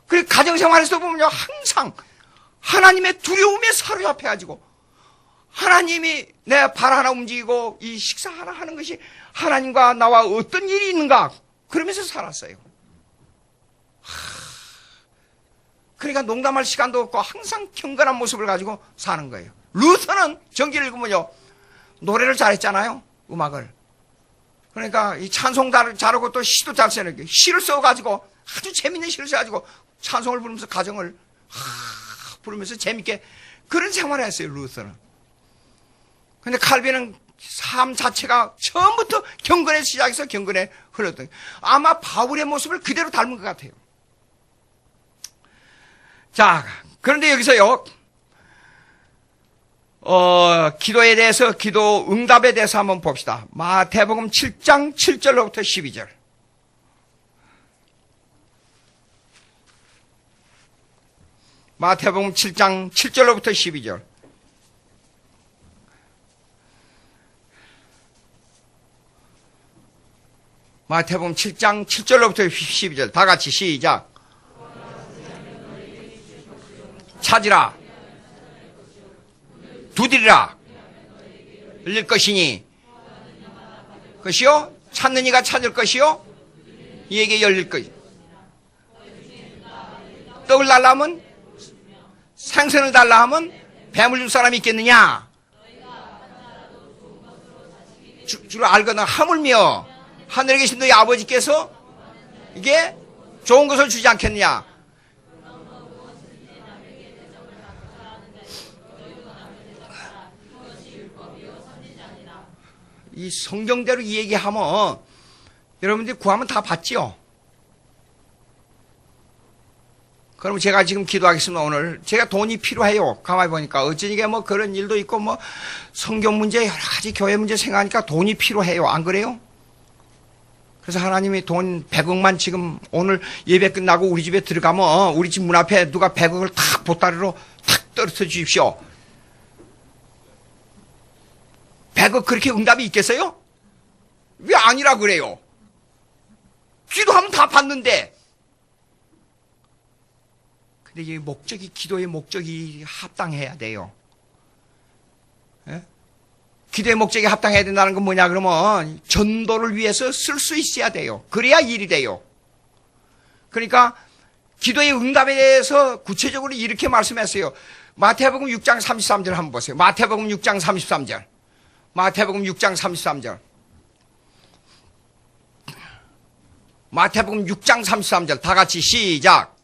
그리고 가정생활에서 보면요, 항상 하나님의 두려움에 사로잡혀가지고 하나님이 내 발 하나 움직이고 이 식사 하나 하는 것이 하나님과 나와 어떤 일이 있는가? 그러면서 살았어요. 그러니까 농담할 시간도 없고 항상 경건한 모습을 가지고 사는 거예요. 루터는 전기를 읽으면요, 노래를 잘했잖아요. 음악을. 그러니까 이 찬송 잘하고 또 시도 잘 쓰는 게 시를 써가지고 아주 재밌는 시를 써가지고 찬송을 부르면서 가정을 부르면서 재밌게 그런 생활을 했어요, 루터는. 근데 칼빈은 삶 자체가 처음부터 경건에 시작해서 경건에 흘렀던, 아마 바울의 모습을 그대로 닮은 것 같아요. 자, 그런데 여기서요, 기도에 대해서, 기도 응답에 대해서 한번 봅시다. 마태복음 7장 7절로부터 12절. 마태복음 7장 7절로부터 12절. 마태복음 7장 7절로부터 12절. 다 같이 시작. 찾으라. 두드리라. 열릴 것이니. 것이요? 찾는 이가 찾을 것이요? 이에게 열릴 것이. 떡을 달라 하면? 생선을 달라 하면? 뱀을 줄 사람이 있겠느냐? 주로 알거나 하물며 하늘에 계신 너희 아버지께서 이게 좋은 것을 주지 않겠느냐? 이 성경대로 이 얘기하면 여러분들이 구하면 다 받지요. 그럼 제가 지금 기도하겠습니다. 오늘 제가 돈이 필요해요. 가만히 보니까 어쩌니까 뭐 그런 일도 있고 뭐 성경 문제 여러 가지 교회 문제 생각하니까 돈이 필요해요. 안 그래요? 그래서 하나님이 돈 100억만 지금 오늘 예배 끝나고 우리 집에 들어가면 우리 집 문 앞에 누가 100억을 탁 보따리로 탁 떨어뜨려 주십시오. 100억 그렇게 응답이 있겠어요? 왜 아니라 그래요? 기도하면 다 받는데. 근데 이 목적이, 기도의 목적이 합당해야 돼요. 예? 기도의 목적이 합당해야 된다는 건 뭐냐 그러면 전도를 위해서 쓸 수 있어야 돼요. 그래야 일이 돼요. 그러니까 기도의 응답에 대해서 구체적으로 이렇게 말씀했어요. 마태복음 6장 33절 한번 보세요. 마태복음 6장 33절. 마태복음 6장 33절. 마태복음 6장 33절. 다 같이 시작.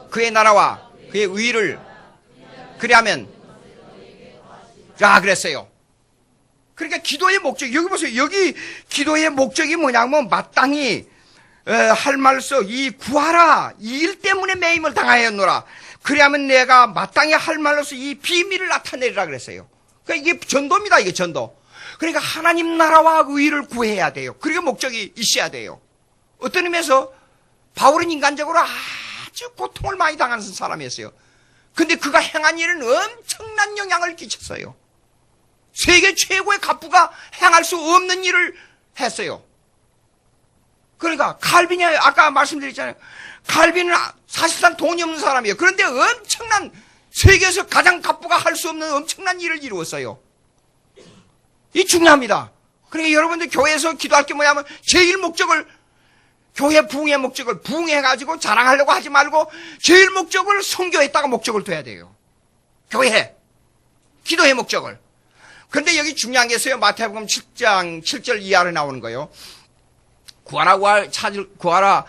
그의 나라와 그의 의를 그리하면, 자, 그랬어요. 그러니까 기도의 목적, 여기 보세요. 여기 기도의 목적이 뭐냐면 마땅히 할 말서 이 구하라, 이 일 때문에 매임을 당하였노라. 그리하면 내가 마땅히 할 말로서 이 비밀을 나타내리라 그랬어요. 그러니까 이게 전도입니다. 이게 전도. 그러니까 하나님 나라와 의를 구해야 돼요. 그리고 목적이 있어야 돼요. 어떤 의미에서 바울은 인간적으로 아주 고통을 많이 당하는 사람이었어요. 근데 그가 행한 일은 엄청난 영향을 끼쳤어요. 세계 최고의 갑부가 행할 수 없는 일을 했어요. 그러니까 칼빈이 아까 말씀드렸잖아요. 칼빈은 사실상 돈이 없는 사람이에요. 그런데 엄청난, 세계에서 가장 갑부가 할 수 없는 엄청난 일을 이루었어요. 이 중요합니다. 그러니까 여러분들 교회에서 기도할 게 뭐냐면 제일 목적을, 교회 부흥의 목적을 부흥해가지고 자랑하려고 하지 말고 제일 목적을 선교했다가 목적을 둬야 돼요. 교회, 기도의 목적을. 그런데 여기 중요한 게 있어요. 마태복음 7장 7절 이하로 나오는 거예요. 구하라,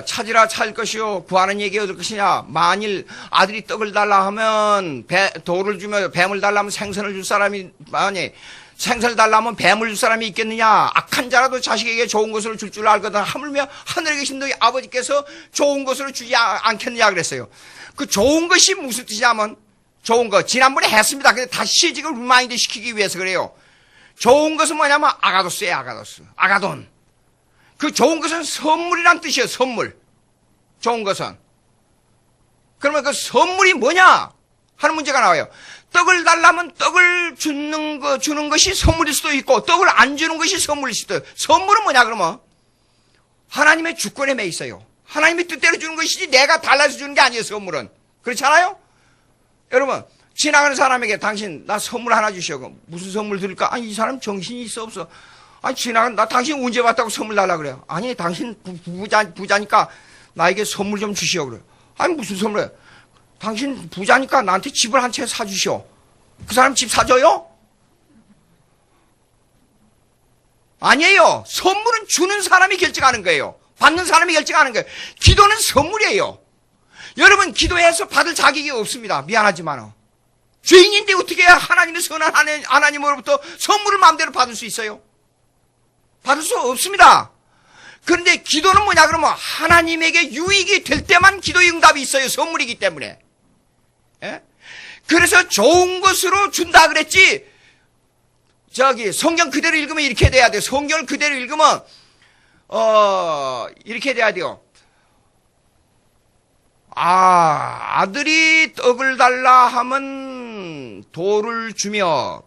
찾으라 찾을 것이요. 구하는 얘기 얻을 것이냐. 만일 아들이 떡을 달라 하면 돌을 주며 뱀을 달라 하면 생선을 줄 사람이, 아니, 생선을 달라 하면 뱀을 줄 사람이 있겠느냐. 악한 자라도 자식에게 좋은 것을 줄 줄 알거든. 하물며 하늘에 계신 너희 아버지께서 좋은 것으로 주지 않겠느냐 그랬어요. 그 좋은 것이 무슨 뜻이냐면, 좋은 것. 지난번에 했습니다. 근데 다시 지금 리마인드 시키기 위해서 그래요. 좋은 것은 뭐냐면 아가도스예요. 아가도스. 아가돈. 그 좋은 것은 선물이란 뜻이에요. 선물. 좋은 것은. 그러면 그 선물이 뭐냐? 하는 문제가 나와요. 떡을 달라면 떡을 주는 것이 선물일 수도 있고, 떡을 안 주는 것이 선물일 수도 있고. 선물은 뭐냐, 그러면? 하나님의 주권에 매 있어요. 하나님의 뜻대로 주는 것이지 내가 달라서 주는 게 아니에요, 선물은. 그렇잖아요? 여러분, 지나가는 사람에게 당신, 나 선물 하나 주시오. 무슨 선물 드릴까? 아니, 이 사람 정신이 있어, 없어? 아니, 나 당신 언제 봤다고 선물 달라 그래요? 아니, 당신 부자니까 나에게 선물 좀 주시오. 그래요. 아니, 무슨 선물이에요? 당신 부자니까 나한테 집을 한 채 사주시오. 그 사람 집 사줘요? 아니에요. 선물은 주는 사람이 결정하는 거예요. 받는 사람이 결정하는 거예요. 기도는 선물이에요. 여러분, 기도해서 받을 자격이 없습니다. 미안하지만. 죄인인데 어떻게 하나님의 선한 하나님으로부터 선물을 마음대로 받을 수 있어요? 받을 수 없습니다. 그런데 기도는 뭐냐 그러면 하나님에게 유익이 될 때만 기도의 응답이 있어요. 선물이기 때문에. 예? 그래서 좋은 것으로 준다 그랬지. 성경 그대로 읽으면 이렇게 돼야 돼요. 성경을 그대로 읽으면 이렇게 돼야 돼요. 아들이 떡을 달라 하면 돌을 주며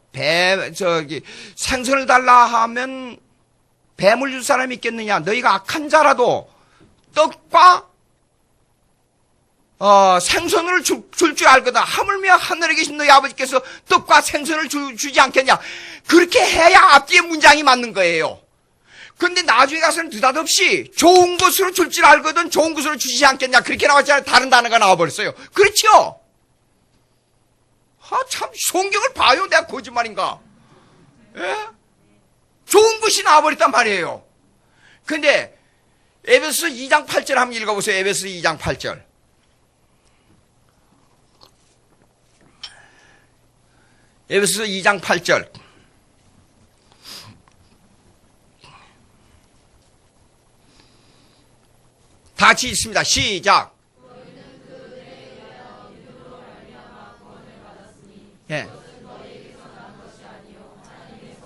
생선을 달라 하면 뱀을 줄 사람이 있겠느냐? 너희가 악한 자라도 떡과 생선을 줄 알거든. 하물며 하늘에 계신 너희 아버지께서 떡과 생선을 주지 않겠냐? 그렇게 해야 앞뒤에 문장이 맞는 거예요. 근데 나중에 가서는 느닷없이 좋은 것으로 줄 줄 알거든 좋은 것으로 주시지 않겠냐? 그렇게 나왔잖아요. 다른 단어가 나와버렸어요. 그렇죠? 참, 성경을 봐요. 내가 거짓말인가? 예? 좋은 것이 나와버렸단 말이에요. 근데 에베소서 2장 8절 한번 읽어보세요. 에베소서 2장 8절. 에베소서 2장 8절. 다 같이 읽습니다. 시작. 예.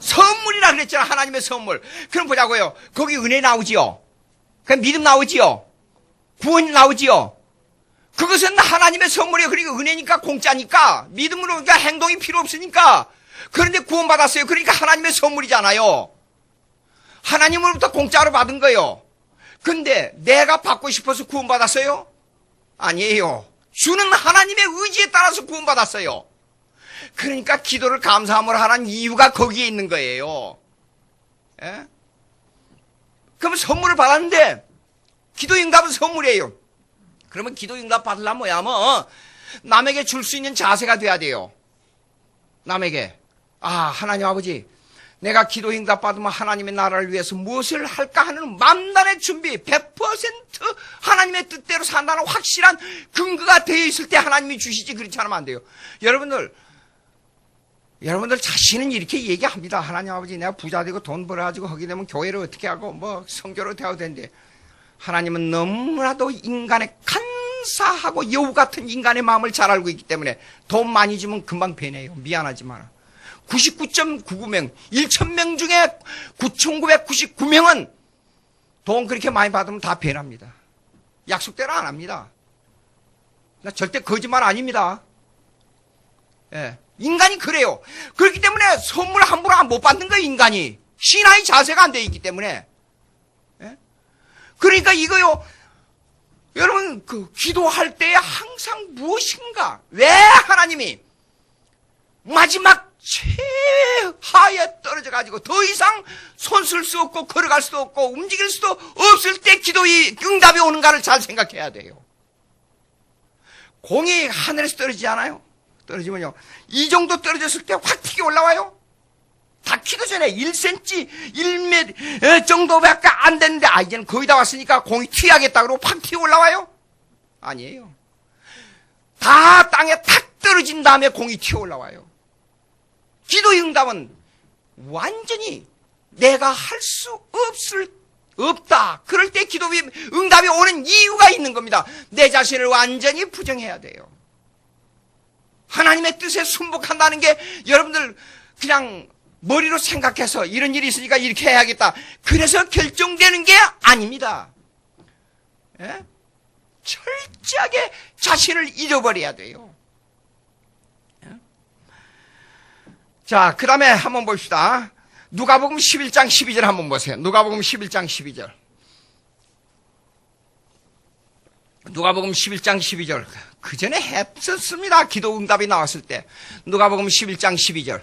선물이라 그랬잖아. 하나님의 선물. 그럼 보자고요. 거기 은혜 나오지요. 그럼 믿음 나오지요. 구원이 나오지요. 그것은 하나님의 선물이에요. 그러니까 은혜니까 공짜니까 믿음으로 그러니까 행동이 필요 없으니까. 그런데 구원받았어요. 그러니까 하나님의 선물이잖아요. 하나님으로부터 공짜로 받은 거예요. 근데 내가 받고 싶어서 구원받았어요? 아니에요. 주는 하나님의 의지에 따라서 구원받았어요. 그러니까 기도를 감사함으로 하는 이유가 거기에 있는 거예요. 예? 그러면 선물을 받았는데 기도 응답은 선물이에요. 그러면 기도 응답 받으려면 뭐야? 남에게 줄 수 있는 자세가 돼야 돼요. 남에게. 하나님 아버지, 내가 기도 응답 받으면 하나님의 나라를 위해서 무엇을 할까 하는 만단의 준비, 100% 하나님의 뜻대로 산다는 확실한 근거가 되어 있을 때 하나님이 주시지. 그렇지 않으면 안 돼요. 여러분들 자신은 이렇게 얘기합니다. 하나님 아버지, 내가 부자 되고 돈 벌어가지고 하게 되면 교회를 어떻게 하고 성교를 어떻게 하고 되는데, 하나님은 너무나도 인간의 간사하고 여우 같은 인간의 마음을 잘 알고 있기 때문에 돈 많이 주면 금방 배내요. 미안하지만 99.99명 1000명 중에 9999명은 돈 그렇게 많이 받으면 다 배납니다. 약속대로 안 합니다. 나 절대 거짓말 아닙니다. 예. 인간이 그래요. 그렇기 때문에 선물 함부로 못 받는 거예요. 인간이 신앙의 자세가 안 돼 있기 때문에. 예? 그러니까 이거요, 여러분, 기도할 때 항상 무엇인가? 왜 하나님이 마지막 최하에 떨어져가지고 더 이상 손 쓸 수 없고 걸어갈 수도 없고 움직일 수도 없을 때 기도의 응답이 오는가를 잘 생각해야 돼요. 공이 하늘에서 떨어지지 않아요? 떨어지면요, 이 정도 떨어졌을 때 확 튀겨 올라와요? 닿기도 전에 1cm, 1m 정도밖에 안 됐는데, 이제는 거의 다 왔으니까 공이 튀어야겠다 그러고 팍 튀어 올라와요? 아니에요. 다 땅에 탁 떨어진 다음에 공이 튀어 올라와요. 기도의 응답은 완전히 내가 할 수 없다. 그럴 때 기도의 응답이 오는 이유가 있는 겁니다. 내 자신을 완전히 부정해야 돼요. 하나님의 뜻에 순복한다는 게 여러분들 그냥 머리로 생각해서 이런 일이 있으니까 이렇게 해야겠다, 그래서 결정되는 게 아닙니다. 예? 철저하게 자신을 잃어버려야 돼요. 자, 그 다음에 한번 봅시다. 누가복음 11장 12절 한번 보세요. 누가복음 11장 12절. 누가복음 11장 12절. 그 전에 했었습니다. 기도 응답이 나왔을 때. 누가복음 11장 12절.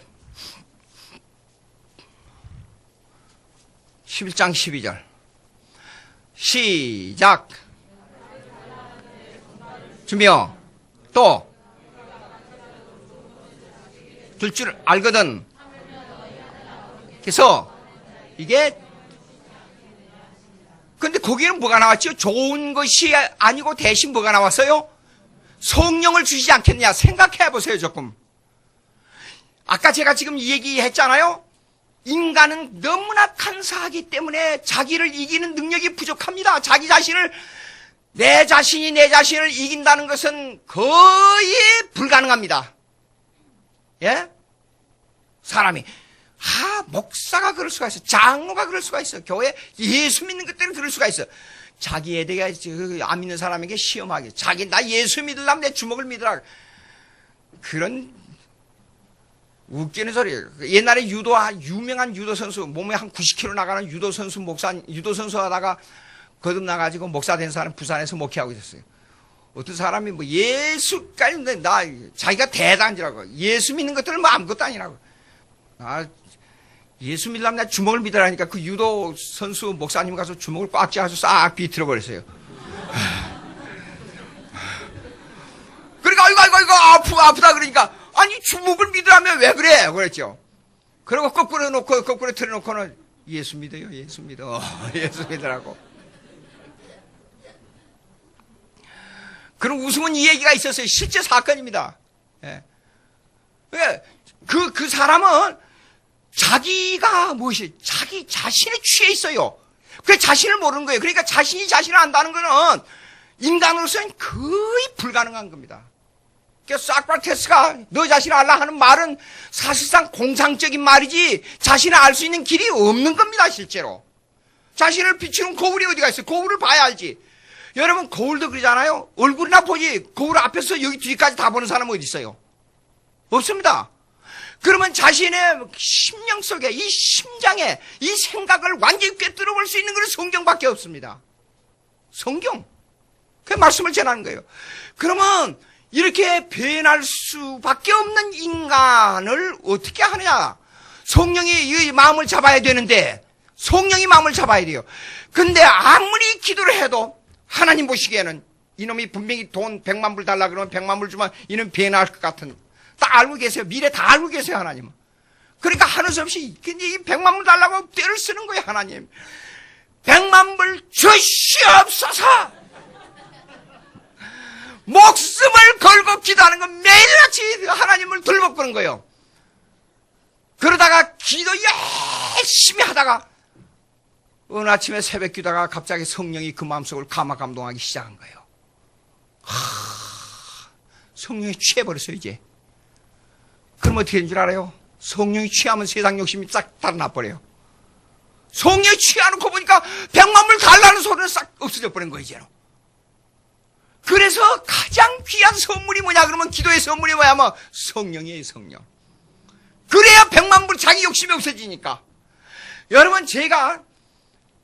11장 12절. 시작. 준비요. 또. 줄 줄 알거든. 그래서 이게 근데 거기는 뭐가 나왔죠? 좋은 것이 아니고 대신 뭐가 나왔어요? 성령을 주시지 않겠냐? 생각해 보세요, 조금. 아까 제가 지금 이 얘기 했잖아요. 인간은 너무나 간사하기 때문에 자기를 이기는 능력이 부족합니다. 자기 자신을, 내 자신이 내 자신을 이긴다는 것은 거의 불가능합니다. 예? 사람이. 목사가 그럴 수가 있어. 장로가 그럴 수가 있어. 교회 예수 믿는 것 때문에 그럴 수가 있어. 자기에 대해 안 믿는 사람에게 시험하게. 나 예수 믿으려면 내 주먹을 믿으라. 그런 웃기는 소리예요. 옛날에 유명한 유도 선수, 몸에 한 90kg 나가는 유도 선수 하다가 거듭나가지고 목사 된 사람 부산에서 목회하고 있었어요. 어떤 사람이 예수까지, 자기가 대단지라고. 예수 믿는 것들은 아무것도 아니라고. 예수 믿으려면 나 주먹을 믿으라니까 그 유도 선수 목사님 가서 주먹을 꽉 쥐어서 싹 비틀어 버렸어요. 그러니까 아이고 아프다 그러니까 아니 주먹을 믿으라면 왜 그래 그랬죠. 그리고 거꾸로 틀어놓고는 예수 믿어요. 예수 믿어. 예수 믿으라고. 그럼 웃으면 이 얘기가 있었어요. 실제 사건입니다. 예. 그 사람은 자기가 자기 자신에 취해 있어요. 그 자신을 모르는 거예요. 그러니까 자신이 자신을 안다는 거는 인간으로서는 거의 불가능한 겁니다. 그래서 소크라테스가 너 자신을 알라 하는 말은 사실상 공상적인 말이지 자신을 알 수 있는 길이 없는 겁니다, 실제로. 자신을 비추는 거울이 어디가 있어요? 거울을 봐야 알지. 여러분, 거울도 그러잖아요. 얼굴이나 보지. 거울 앞에서 여기 뒤까지 다 보는 사람은 어디 있어요? 없습니다. 그러면 자신의 심령 속에 이 심장에 이 생각을 완전히 꿰뚫어 볼 수 있는 것은 성경밖에 없습니다. 성경. 그 말씀을 전하는 거예요. 그러면 이렇게 변할 수밖에 없는 인간을 어떻게 하느냐? 성령이 이 마음을 잡아야 되는데 성령이 마음을 잡아야 돼요. 근데 아무리 기도를 해도 하나님 보시기에는 이놈이 분명히 돈 100만 불 달라 그러면 100만 불 주면 이놈 변할 것 같은 다 알고 계세요. 미래 다 알고 계세요, 하나님은. 그러니까 하는 수 없이 이 100만 불 달라고 떼를 쓰는 거예요, 하나님. 100만 불 주시옵소서. 목숨을 걸고 기도하는 건 매일같이 하나님을 돌먹보는 거예요. 그러다가 기도 열심히 하다가 어느 아침에 새벽 기도가 갑자기 성령이 그 마음속을 감동하기 시작한 거예요. 성령이 취해버렸어요, 이제. 그럼 어떻게 된 줄 알아요? 성령이 취하면 세상 욕심이 싹 달아나버려요. 성령이 취해놓고 보니까 100만 불 달라는 소리는 싹 없어져 버린 거예요, 이제는. 그래서 가장 귀한 선물이 뭐냐 그러면 기도의 선물이 뭐야? 성령이에요, 성령. 그래야 100만 불 자기 욕심이 없어지니까. 여러분, 제가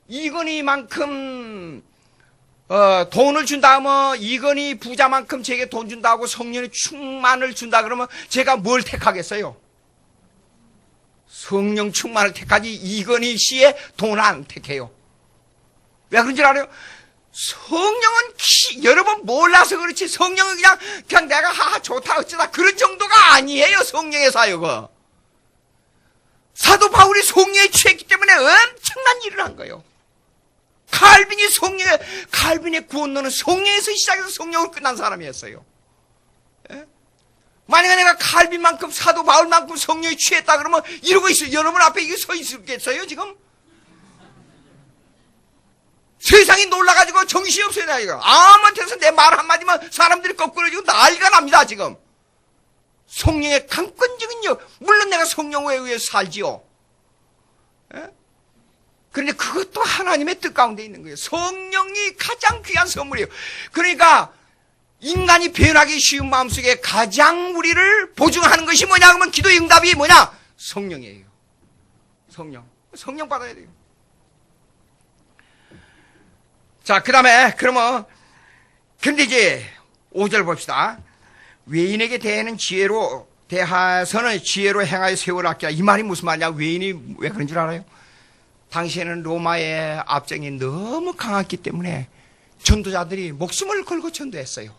이건희만큼 돈을 준다 하면 이건희 부자만큼 제게 돈 준다 하고 성령의 충만을 준다 그러면 제가 뭘 택하겠어요? 성령 충만을 택하지 이건희 씨의 돈을 안 택해요. 왜 그런 줄 알아요? 성령은 여러분 몰라서 그렇지 성령은 그냥 내가 좋다 어쩌다 그런 정도가 아니에요. 성령의 사역은. 사도 바울이 성령에 취했기 때문에 엄청난 일을 한 거예요. 칼빈의 구원론은 성령에서 시작해서 성령으로 끝난 사람이었어요. 예? 만약에 내가 칼빈만큼 사도 바울만큼 성령에 취했다 그러면 이러고 있어요. 여러분 앞에 이게 서 있겠어요, 지금? 세상이 놀라가지고 정신이 없어요, 나 이거. 아무한테서 내 말 한마디만 사람들이 거꾸로 지금 난리가 납니다, 지금. 성령의 강권적인 력. 물론 내가 성령에 의해서 살지요. 예? 그런데 그것도 하나님의 뜻 가운데 있는 거예요. 성령이 가장 귀한 선물이에요. 그러니까 인간이 변하기 쉬운 마음속에 가장 우리를 보증하는 것이 뭐냐 그러면 기도의 응답이 뭐냐? 성령이에요. 성령 받아야 돼요. 자, 그 다음에 그러면 근데 이제 5절 봅시다. 외인에게 대하는 지혜로 대하서는 지혜로 행하여 세월 아끼라. 이 말이 무슨 말이냐? 외인이 왜 그런 줄 알아요? 당시에는 로마의 압정이 너무 강했기 때문에 전도자들이 목숨을 걸고 전도했어요.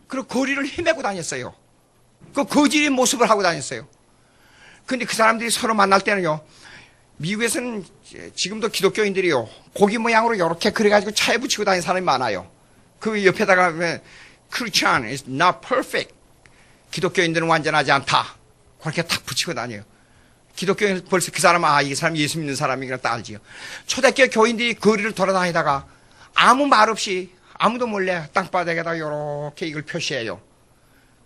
그리고 거리를 헤매고 다녔어요. 그 거지의 모습을 하고 다녔어요. 근데 그 사람들이 서로 만날 때는요, 미국에서는 지금도 기독교인들이요, 고기 모양으로 이렇게 그래가지고 차에 붙이고 다니는 사람이 많아요. 그 옆에다가 Christian is not perfect. 기독교인들은 완전하지 않다. 그렇게 탁 붙이고 다녀요. 기독교인 벌써 그 사람, 이 사람 예수 믿는 사람이구나 딱 알지요. 초대교회 교인들이 거리를 돌아다니다가 아무 말 없이 아무도 몰래 땅바닥에다 이렇게 이걸 표시해요.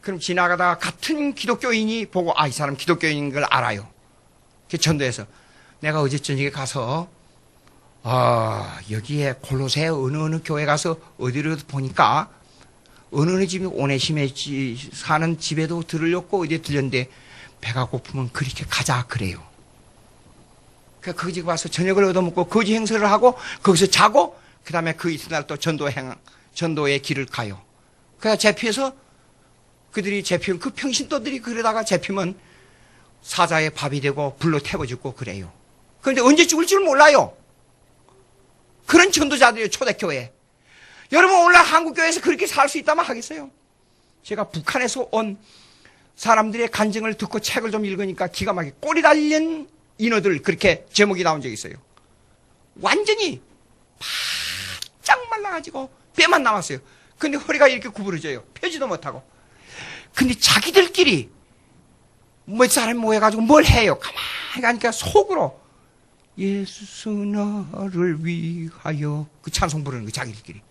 그럼 지나가다가 같은 기독교인이 보고 이 사람 기독교인인 걸 알아요. 전도해서 내가 어제 저녁에 가서 여기에 골로새 어느 교회 가서 어디로 보니까 어느 집이 오네시메 사는 집에도 들으려고 어디에 들렸는데 배가 고프면 그렇게 가자 그래요. 그래서 그 집 와서 저녁을 얻어먹고 거지 행사를 하고 거기서 자고 그 다음에 그 이튿날 또 전도의 길을 가요. 그래서 잡혀서 그들이 잡히면 그 평신도들이 그러다가 잡히면 사자의 밥이 되고 불로 태워 죽고 그래요. 그런데 언제 죽을 줄 몰라요. 그런 전도자들이에요. 초대교회. 여러분 오늘날 한국교회에서 그렇게 살 수 있다면 하겠어요? 제가 북한에서 온 사람들의 간증을 듣고 책을 좀 읽으니까 기가 막히게 꼬리 달린 인어들 그렇게 제목이 나온 적이 있어요. 완전히 바짝 말라가지고 뼈만 남았어요. 근데 허리가 이렇게 구부러져요. 펴지도 못하고. 근데 자기들끼리 몇 사람이 모여가지고 뭘 해요? 가만히 가니까 속으로 예수 너를 위하여 그 찬송 부르는 거 자기들끼리.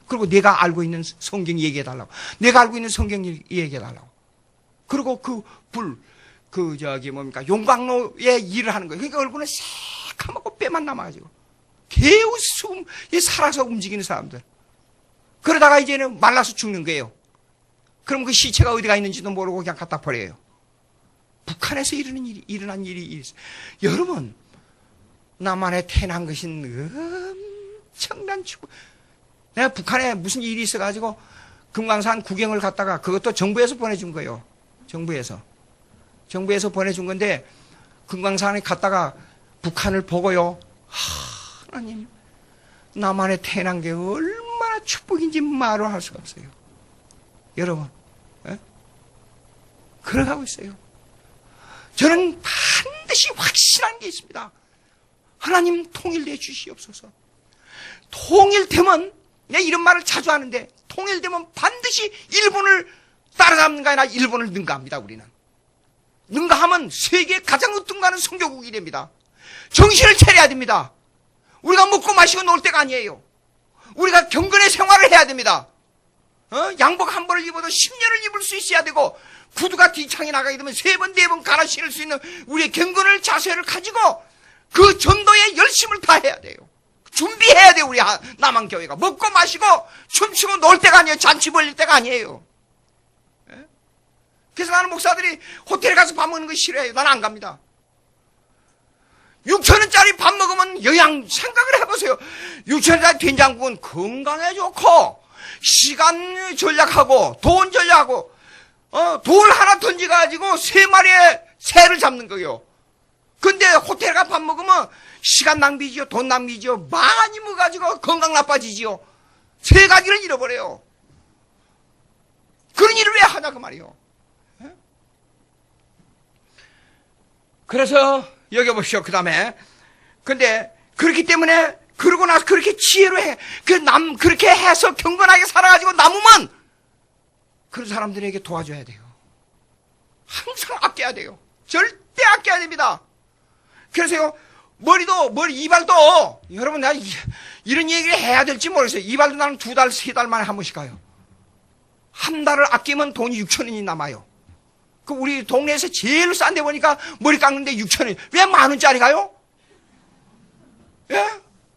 그리고 내가 알고 있는 성경 얘기해달라고. 내가 알고 있는 성경 얘기해달라고. 그리고 용광로에 일을 하는 거예요. 그러니까 얼굴은 새카맣고 뼈만 남아가지고. 개우숨, 살아서 움직이는 사람들. 그러다가 이제는 말라서 죽는 거예요. 그럼 그 시체가 어디가 있는지도 모르고 그냥 갖다 버려요. 북한에서 일어난 일이 있어요. 여러분, 남한에 태어난 것은 엄청난 축복. 내가 북한에 무슨 일이 있어가지고 금강산 구경을 갔다가 그것도 정부에서 보내준 거예요. 정부에서 보내준 건데 금강산에 갔다가 북한을 보고요. 하나님, 남한에 태어난 게 얼마나 축복인지 말로 할 수가 없어요. 여러분, 그러가고 있어요. 저는 반드시 확신한 게 있습니다. 하나님 통일돼 주시옵소서. 통일되면, 내가 이런 말을 자주 하는데, 통일되면 반드시 일본을 따라잡는가 아니라 일본을 능가합니다, 우리는. 능가하면 세계 가장 으뜸가는 선교국이 됩니다. 정신을 차려야 됩니다. 우리가 먹고 마시고 놀 때가 아니에요. 우리가 경건의 생활을 해야 됩니다. 양복 한 벌을 입어도 10년을 입을 수 있어야 되고, 구두가 뒤창에 나가게 되면 3번, 4번 갈아 신을 수 있는 우리의 경건을 자세를 가지고 그 전도에 열심을 다해야 돼요. 준비해야 돼요, 우리 남한교회가. 먹고 마시고 춤추고 놀 때가 아니에요. 잔치 벌릴 때가 아니에요. 그래서 나는 목사들이 호텔에 가서 밥 먹는 거 싫어해요. 나는 안 갑니다. 6,000원짜리 밥 먹으면 영양 생각을 해보세요. 6,000원짜리 된장국은 건강에 좋고 시간 전략하고 돈 전략하고 돌 하나 던져가지고 3마리의 새를 잡는 거예요. 근데 호텔 가 밥 먹으면 시간 낭비지요, 돈 낭비지요, 많이 먹어가지고 건강 나빠지지요. 3가지를 잃어버려요. 그런 일을 왜 하냐 그 말이요. 그래서 여기 보십시오. 그 다음에 근데 그렇기 때문에 그러고 나서 그렇게 지혜로 해, 그렇게 해서 경건하게 살아가지고 남으면 그런 사람들에게 도와줘야 돼요. 항상 아껴야 돼요. 절대 아껴야 됩니다. 그래서요, 이발도, 여러분, 내가 이런 얘기를 해야 될지 모르겠어요. 이발도 나는 2달, 3달 만에 한 번씩 가요. 한 달을 아끼면 돈이 6,000원이 남아요. 그 우리 동네에서 제일 싼 데 보니까 머리 깎는데 6,000원. 왜 10,000원짜리 가요? 예?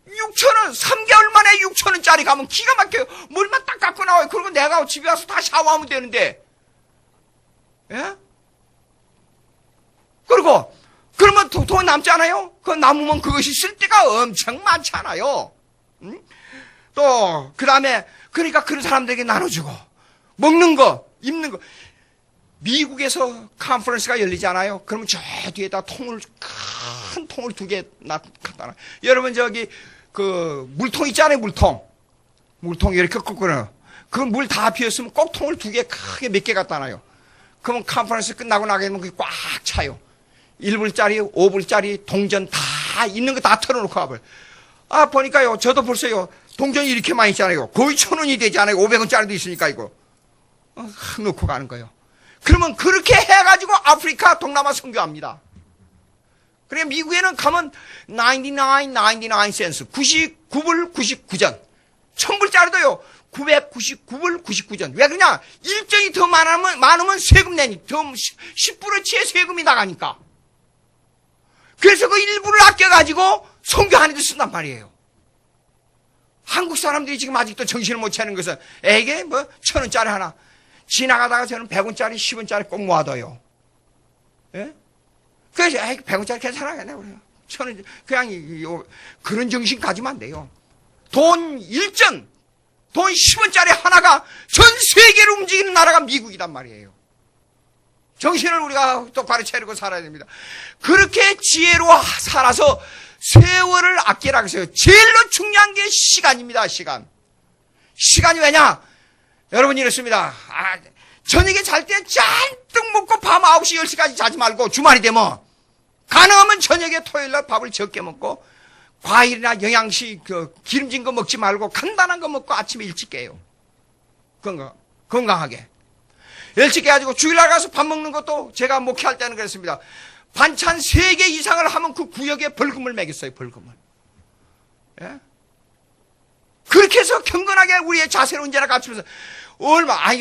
6,000원, 3개월 만에 6,000원짜리 가면 기가 막혀요. 머리만 딱 깎고 나와요. 그리고 내가 집에 와서 다 샤워하면 되는데. 예? 그리고 그러면 돈 남지 않아요? 그 남으면 그것이 쓸 데가 엄청 많잖아요. 또 그 다음에 그러니까 그런 사람들에게 나눠주고 먹는 거, 입는 거. 미국에서 컨퍼런스가 열리잖아요. 그러면 저 뒤에다 큰 통을 2개 갖다 놔. 여러분 저기 그 물통 있잖아요. 물통 이렇게 꺾어요. 그 물 다 비었으면 꼭 통을 2개 크게 몇 개 갖다 놔요. 그러면 컨퍼런스 끝나고 나게 되면 그게 꽉 차요. 1불짜리, 5불짜리, 동전 다 있는 거 다 털어놓고 와버려. 아, 보니까요. 저도 벌써요. 동전이 이렇게 많이 있잖아요. 거의 1,000원이 되지 않아요. 500원짜리도 있으니까 이거. 넣고 가는 거예요. 그러면 그렇게 해가지고 아프리카, 동남아 선교합니다. 그러니까 미국에는 가면 99 센스, 99불 99전. 1,000불짜리도요. 999불 99전. 왜 그러냐? 일정이 더 많으면 세금 내니, 더 10%치의 세금이 나가니까. 그래서 그 일부를 아껴가지고 선교하는 데 쓴단 말이에요. 한국 사람들이 지금 아직도 정신을 못 차리는 것은 에게 뭐 1,000원짜리 하나. 지나가다가 저는 100원짜리, 10원짜리 꼭 모아둬요. 예? 그래서 100원짜리 괜찮아겠네. 1,000원, 그냥 그런 정신 가지면 안 돼요. 돈 10원짜리 하나가 전 세계를 움직이는 나라가 미국이란 말이에요. 정신을 우리가 똑바로 차리고 살아야 됩니다. 그렇게 지혜로 살아서 세월을 아끼라 그랬어요. 제일로 중요한 게 시간입니다. 시간이 왜냐? 여러분 이렇습니다. 저녁에 잘 때 잔뜩 먹고 밤 9시 10시까지 자지 말고 주말이 되면 가능하면 저녁에 토요일날 밥을 적게 먹고 과일이나 영양식 기름진 거 먹지 말고 간단한 거 먹고 아침에 일찍 깨요. 건강하게. 일찍 깨가지고 주일날 가서 밥 먹는 것도 제가 목회할 때는 그랬습니다. 반찬 3개 이상을 하면 그 구역에 벌금을 매겼어요. 벌금을. 예? 그렇게 해서 경건하게 우리의 자세를 언제나 갖추면서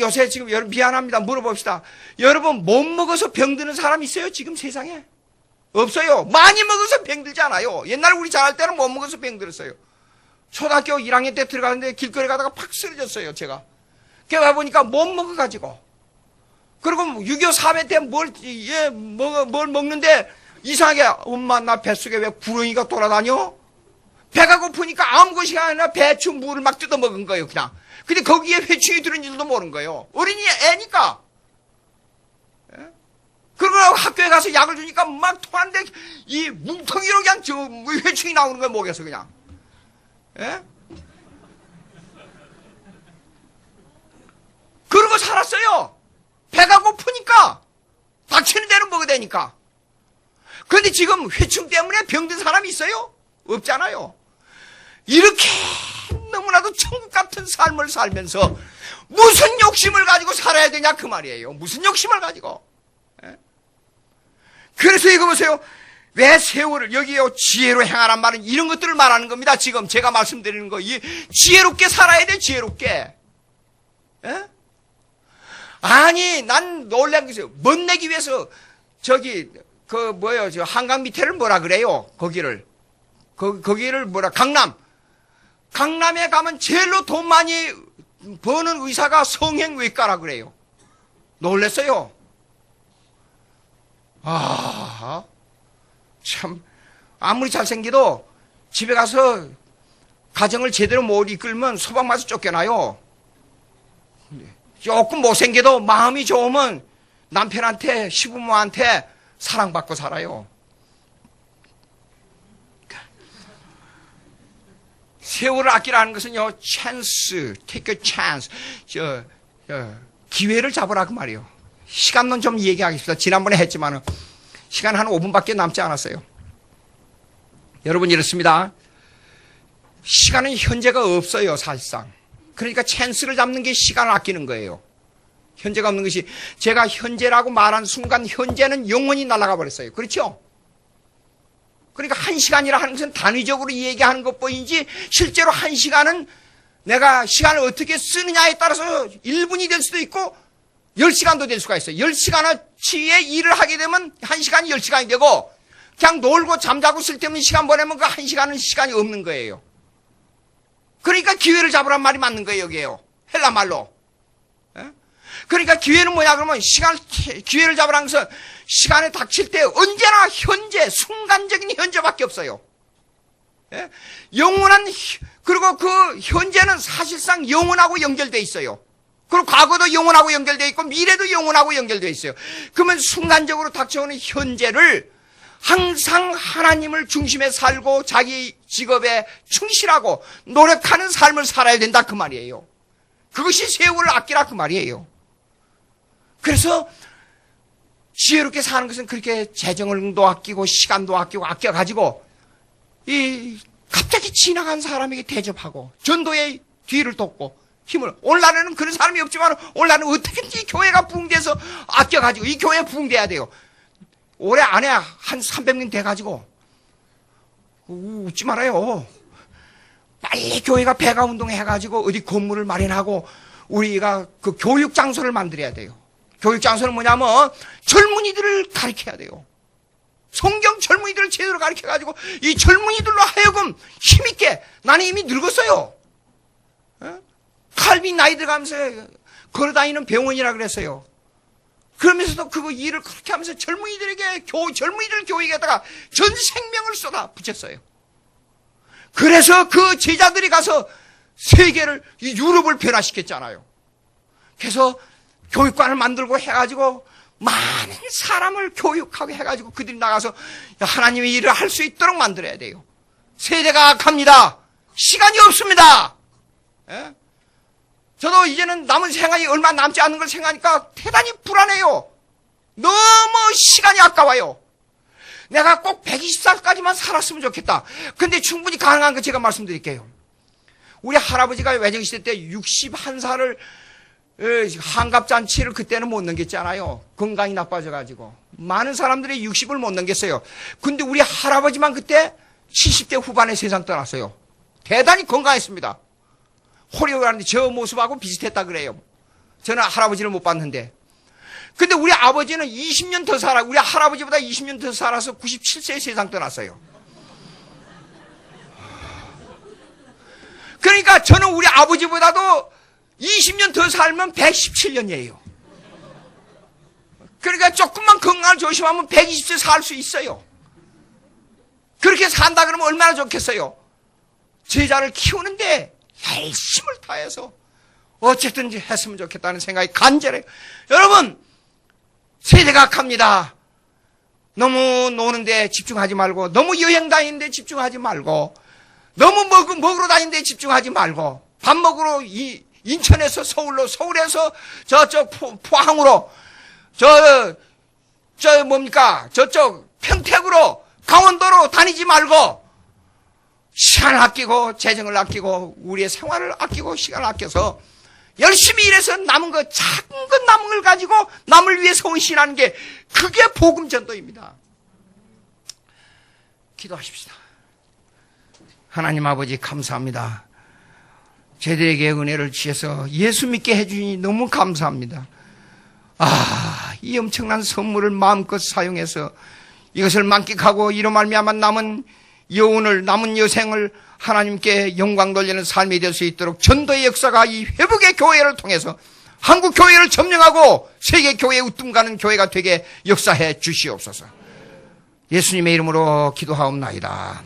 요새 지금 여러분 미안합니다. 물어봅시다. 여러분 못 먹어서 병드는 사람 있어요? 지금 세상에? 없어요. 많이 먹어서 병들잖아요. 옛날에 우리 자랄 때는 못 먹어서 병들었어요. 초등학교 1학년 때 들어가는데 길거리 가다가 팍 쓰러졌어요. 제가. 그래 와보니까 못 먹어가지고. 그리고 6.25 사회 때 뭘 먹는데 이상하게 엄마 나 뱃속에 왜 구렁이가 돌아다녀? 배가 고프니까 아무 것이 아니라 배추 물을 막 뜯어 먹은 거예요. 그냥. 근데 거기에 회충이 들은 줄도 모르는 거예요. 어린이 애니까. 예? 그러고 학교에 가서 약을 주니까 막 토하는데 이 뭉텅이로 그냥 회충이 나오는 거예요. 목에서 그냥. 예? 그러고 살았어요. 배가 고프니까. 닥치는 대로 먹어야 되니까. 그런데 지금 회충 때문에 병든 사람이 있어요? 없잖아요. 이렇게 너무나도 천국 같은 삶을 살면서 무슨 욕심을 가지고 살아야 되냐 그 말이에요. 무슨 욕심을 가지고. 예? 그래서 이거 보세요. 왜 세월을 여기요 지혜로 행하란 말은 이런 것들을 말하는 겁니다. 지금 제가 말씀드리는 거 지혜롭게 살아야 돼. 지혜롭게. 예? 아니 난 놀란 것이요. 멋내기 위해서 저기 저 한강 밑에를 뭐라 그래요? 거기를 뭐라 강남에 가면 제일로 돈 많이 버는 의사가 성형외과라 그래요. 놀랬어요. 참 아무리 잘생겨도 집에 가서 가정을 제대로 못 이끌면 소방마저 쫓겨나요. 조금 못생겨도 마음이 좋으면 남편한테 시부모한테 사랑받고 살아요. 세월을 아끼라는 것은요, chance, take a chance. 기회를 잡으라 그 말이에요. 시간론 좀 얘기하겠습니다. 지난번에 했지만은 시간 한 5분밖에 남지 않았어요. 여러분 이렇습니다. 시간은 현재가 없어요, 사실상. 그러니까 찬스를 잡는 게 시간을 아끼는 거예요. 현재가 없는 것이 제가 현재라고 말한 순간 현재는 영원히 날아가 버렸어요. 그렇죠? 그러니까 1시간이라 하는 것은 단위적으로 얘기하는 것뿐이지 실제로 1시간은 내가 시간을 어떻게 쓰느냐에 따라서 1분이 될 수도 있고 10시간도 될 수가 있어요. 10시간어치의 일을 하게 되면 1시간이 10시간이 되고 그냥 놀고 잠자고 쓸데없는 시간 보내면 그 1시간은 시간이 없는 거예요. 그러니까 기회를 잡으란 말이 맞는 거예요. 여기에요. 헬라 말로. 예? 그러니까 기회는 뭐냐 그러면 기회를 잡으라는 것은 시간에 닥칠 때 언제나 현재, 순간적인 현재밖에 없어요. 예? 그리고 그 현재는 사실상 영원하고 연결되어 있어요. 그리고 과거도 영원하고 연결되어 있고 미래도 영원하고 연결되어 있어요. 그러면 순간적으로 닥쳐오는 현재를 항상 하나님을 중심에 살고 자기 직업에 충실하고 노력하는 삶을 살아야 된다 그 말이에요. 그것이 세월을 아끼라 그 말이에요. 그래서 지혜롭게 사는 것은 그렇게 재정도 아끼고 시간도 아끼고 아껴가지고 갑자기 지나간 사람에게 대접하고 전도의 뒤를 돕고 힘을, 오늘날에는 그런 사람이 없지만 오늘날은 어떻게든지 교회가 부흥돼서 아껴가지고 이 교회 부흥돼야 돼요. 올해 안에 한 300명 돼가지고 웃지 말아요. 빨리 교회가 배가 운동해가지고 어디 건물을 마련하고 우리가 그 교육 장소를 만들어야 돼요. 교육 장소는 뭐냐면 젊은이들을 가르쳐야 돼요. 성경 젊은이들을 제대로 가르쳐가지고 이 젊은이들로 하여금 힘있게, 나는 이미 늙었어요. 칼빈 나이 들어가면서 걸어다니는 병원이라 그랬어요. 그러면서도 그거 일을 그렇게 하면서 젊은이들 교육에다가 전 생명을 쏟아 붙였어요. 그래서 그 제자들이 가서 세계를, 유럽을 변화시켰잖아요. 그래서 교육관을 만들고 해가지고 많은 사람을 교육하고 해가지고 그들이 나가서 하나님의 일을 할 수 있도록 만들어야 돼요. 세대가 갑니다. 시간이 없습니다. 예? 저도 이제는 남은 생활이 얼마 남지 않는 걸 생각하니까 대단히 불안해요. 너무 시간이 아까워요. 내가 꼭 120살까지만 살았으면 좋겠다. 근데 충분히 가능한 거 제가 말씀드릴게요. 우리 할아버지가 외정시대 때 61살을 환갑잔치를 그때는 못 넘겼잖아요. 건강이 나빠져가지고. 많은 사람들이 60을 못 넘겼어요. 근데 우리 할아버지만 그때 70대 후반에 세상 떠났어요. 대단히 건강했습니다. 호리호리한데 저 모습하고 비슷했다 그래요. 저는 할아버지를 못 봤는데. 근데 우리 아버지는 20년 더 우리 할아버지보다 20년 더 살아서 97세에 세상 떠났어요. 그러니까 저는 우리 아버지보다도 20년 더 살면 117년이에요. 그러니까 조금만 건강을 조심하면 120세 살 수 있어요. 그렇게 산다 그러면 얼마나 좋겠어요. 제자를 키우는데 열심을 다해서 어쨌든지 했으면 좋겠다는 생각이 간절해요. 여러분, 세대가 갑니다. 너무 노는데 집중하지 말고, 너무 여행 다니는데 집중하지 말고, 너무 먹으러 다니는데 집중하지 말고, 밥 먹으러 인천에서 서울로, 서울에서 저쪽 포항으로, 저쪽 평택으로, 강원도로 다니지 말고, 시간을 아끼고, 재정을 아끼고, 우리의 생활을 아끼고, 시간을 아껴서 열심히 일해서 남은 거, 작은 것 남은 걸 가지고 남을 위해서 헌신하는 게, 그게 복음 전도입니다. 기도하십시다. 하나님 아버지 감사합니다. 저희들에게 은혜를 주셔서 예수 믿게 해주니 너무 감사합니다. 이 엄청난 선물을 마음껏 사용해서 이것을 만끽하고 이로 말미암아 남은 여운을, 남은 여생을 하나님께 영광 돌리는 삶이 될 수 있도록 전도의 역사가 이 회복의 교회를 통해서 한국 교회를 점령하고 세계 교회에 우뚝가는 교회가 되게 역사해 주시옵소서. 예수님의 이름으로 기도하옵나이다.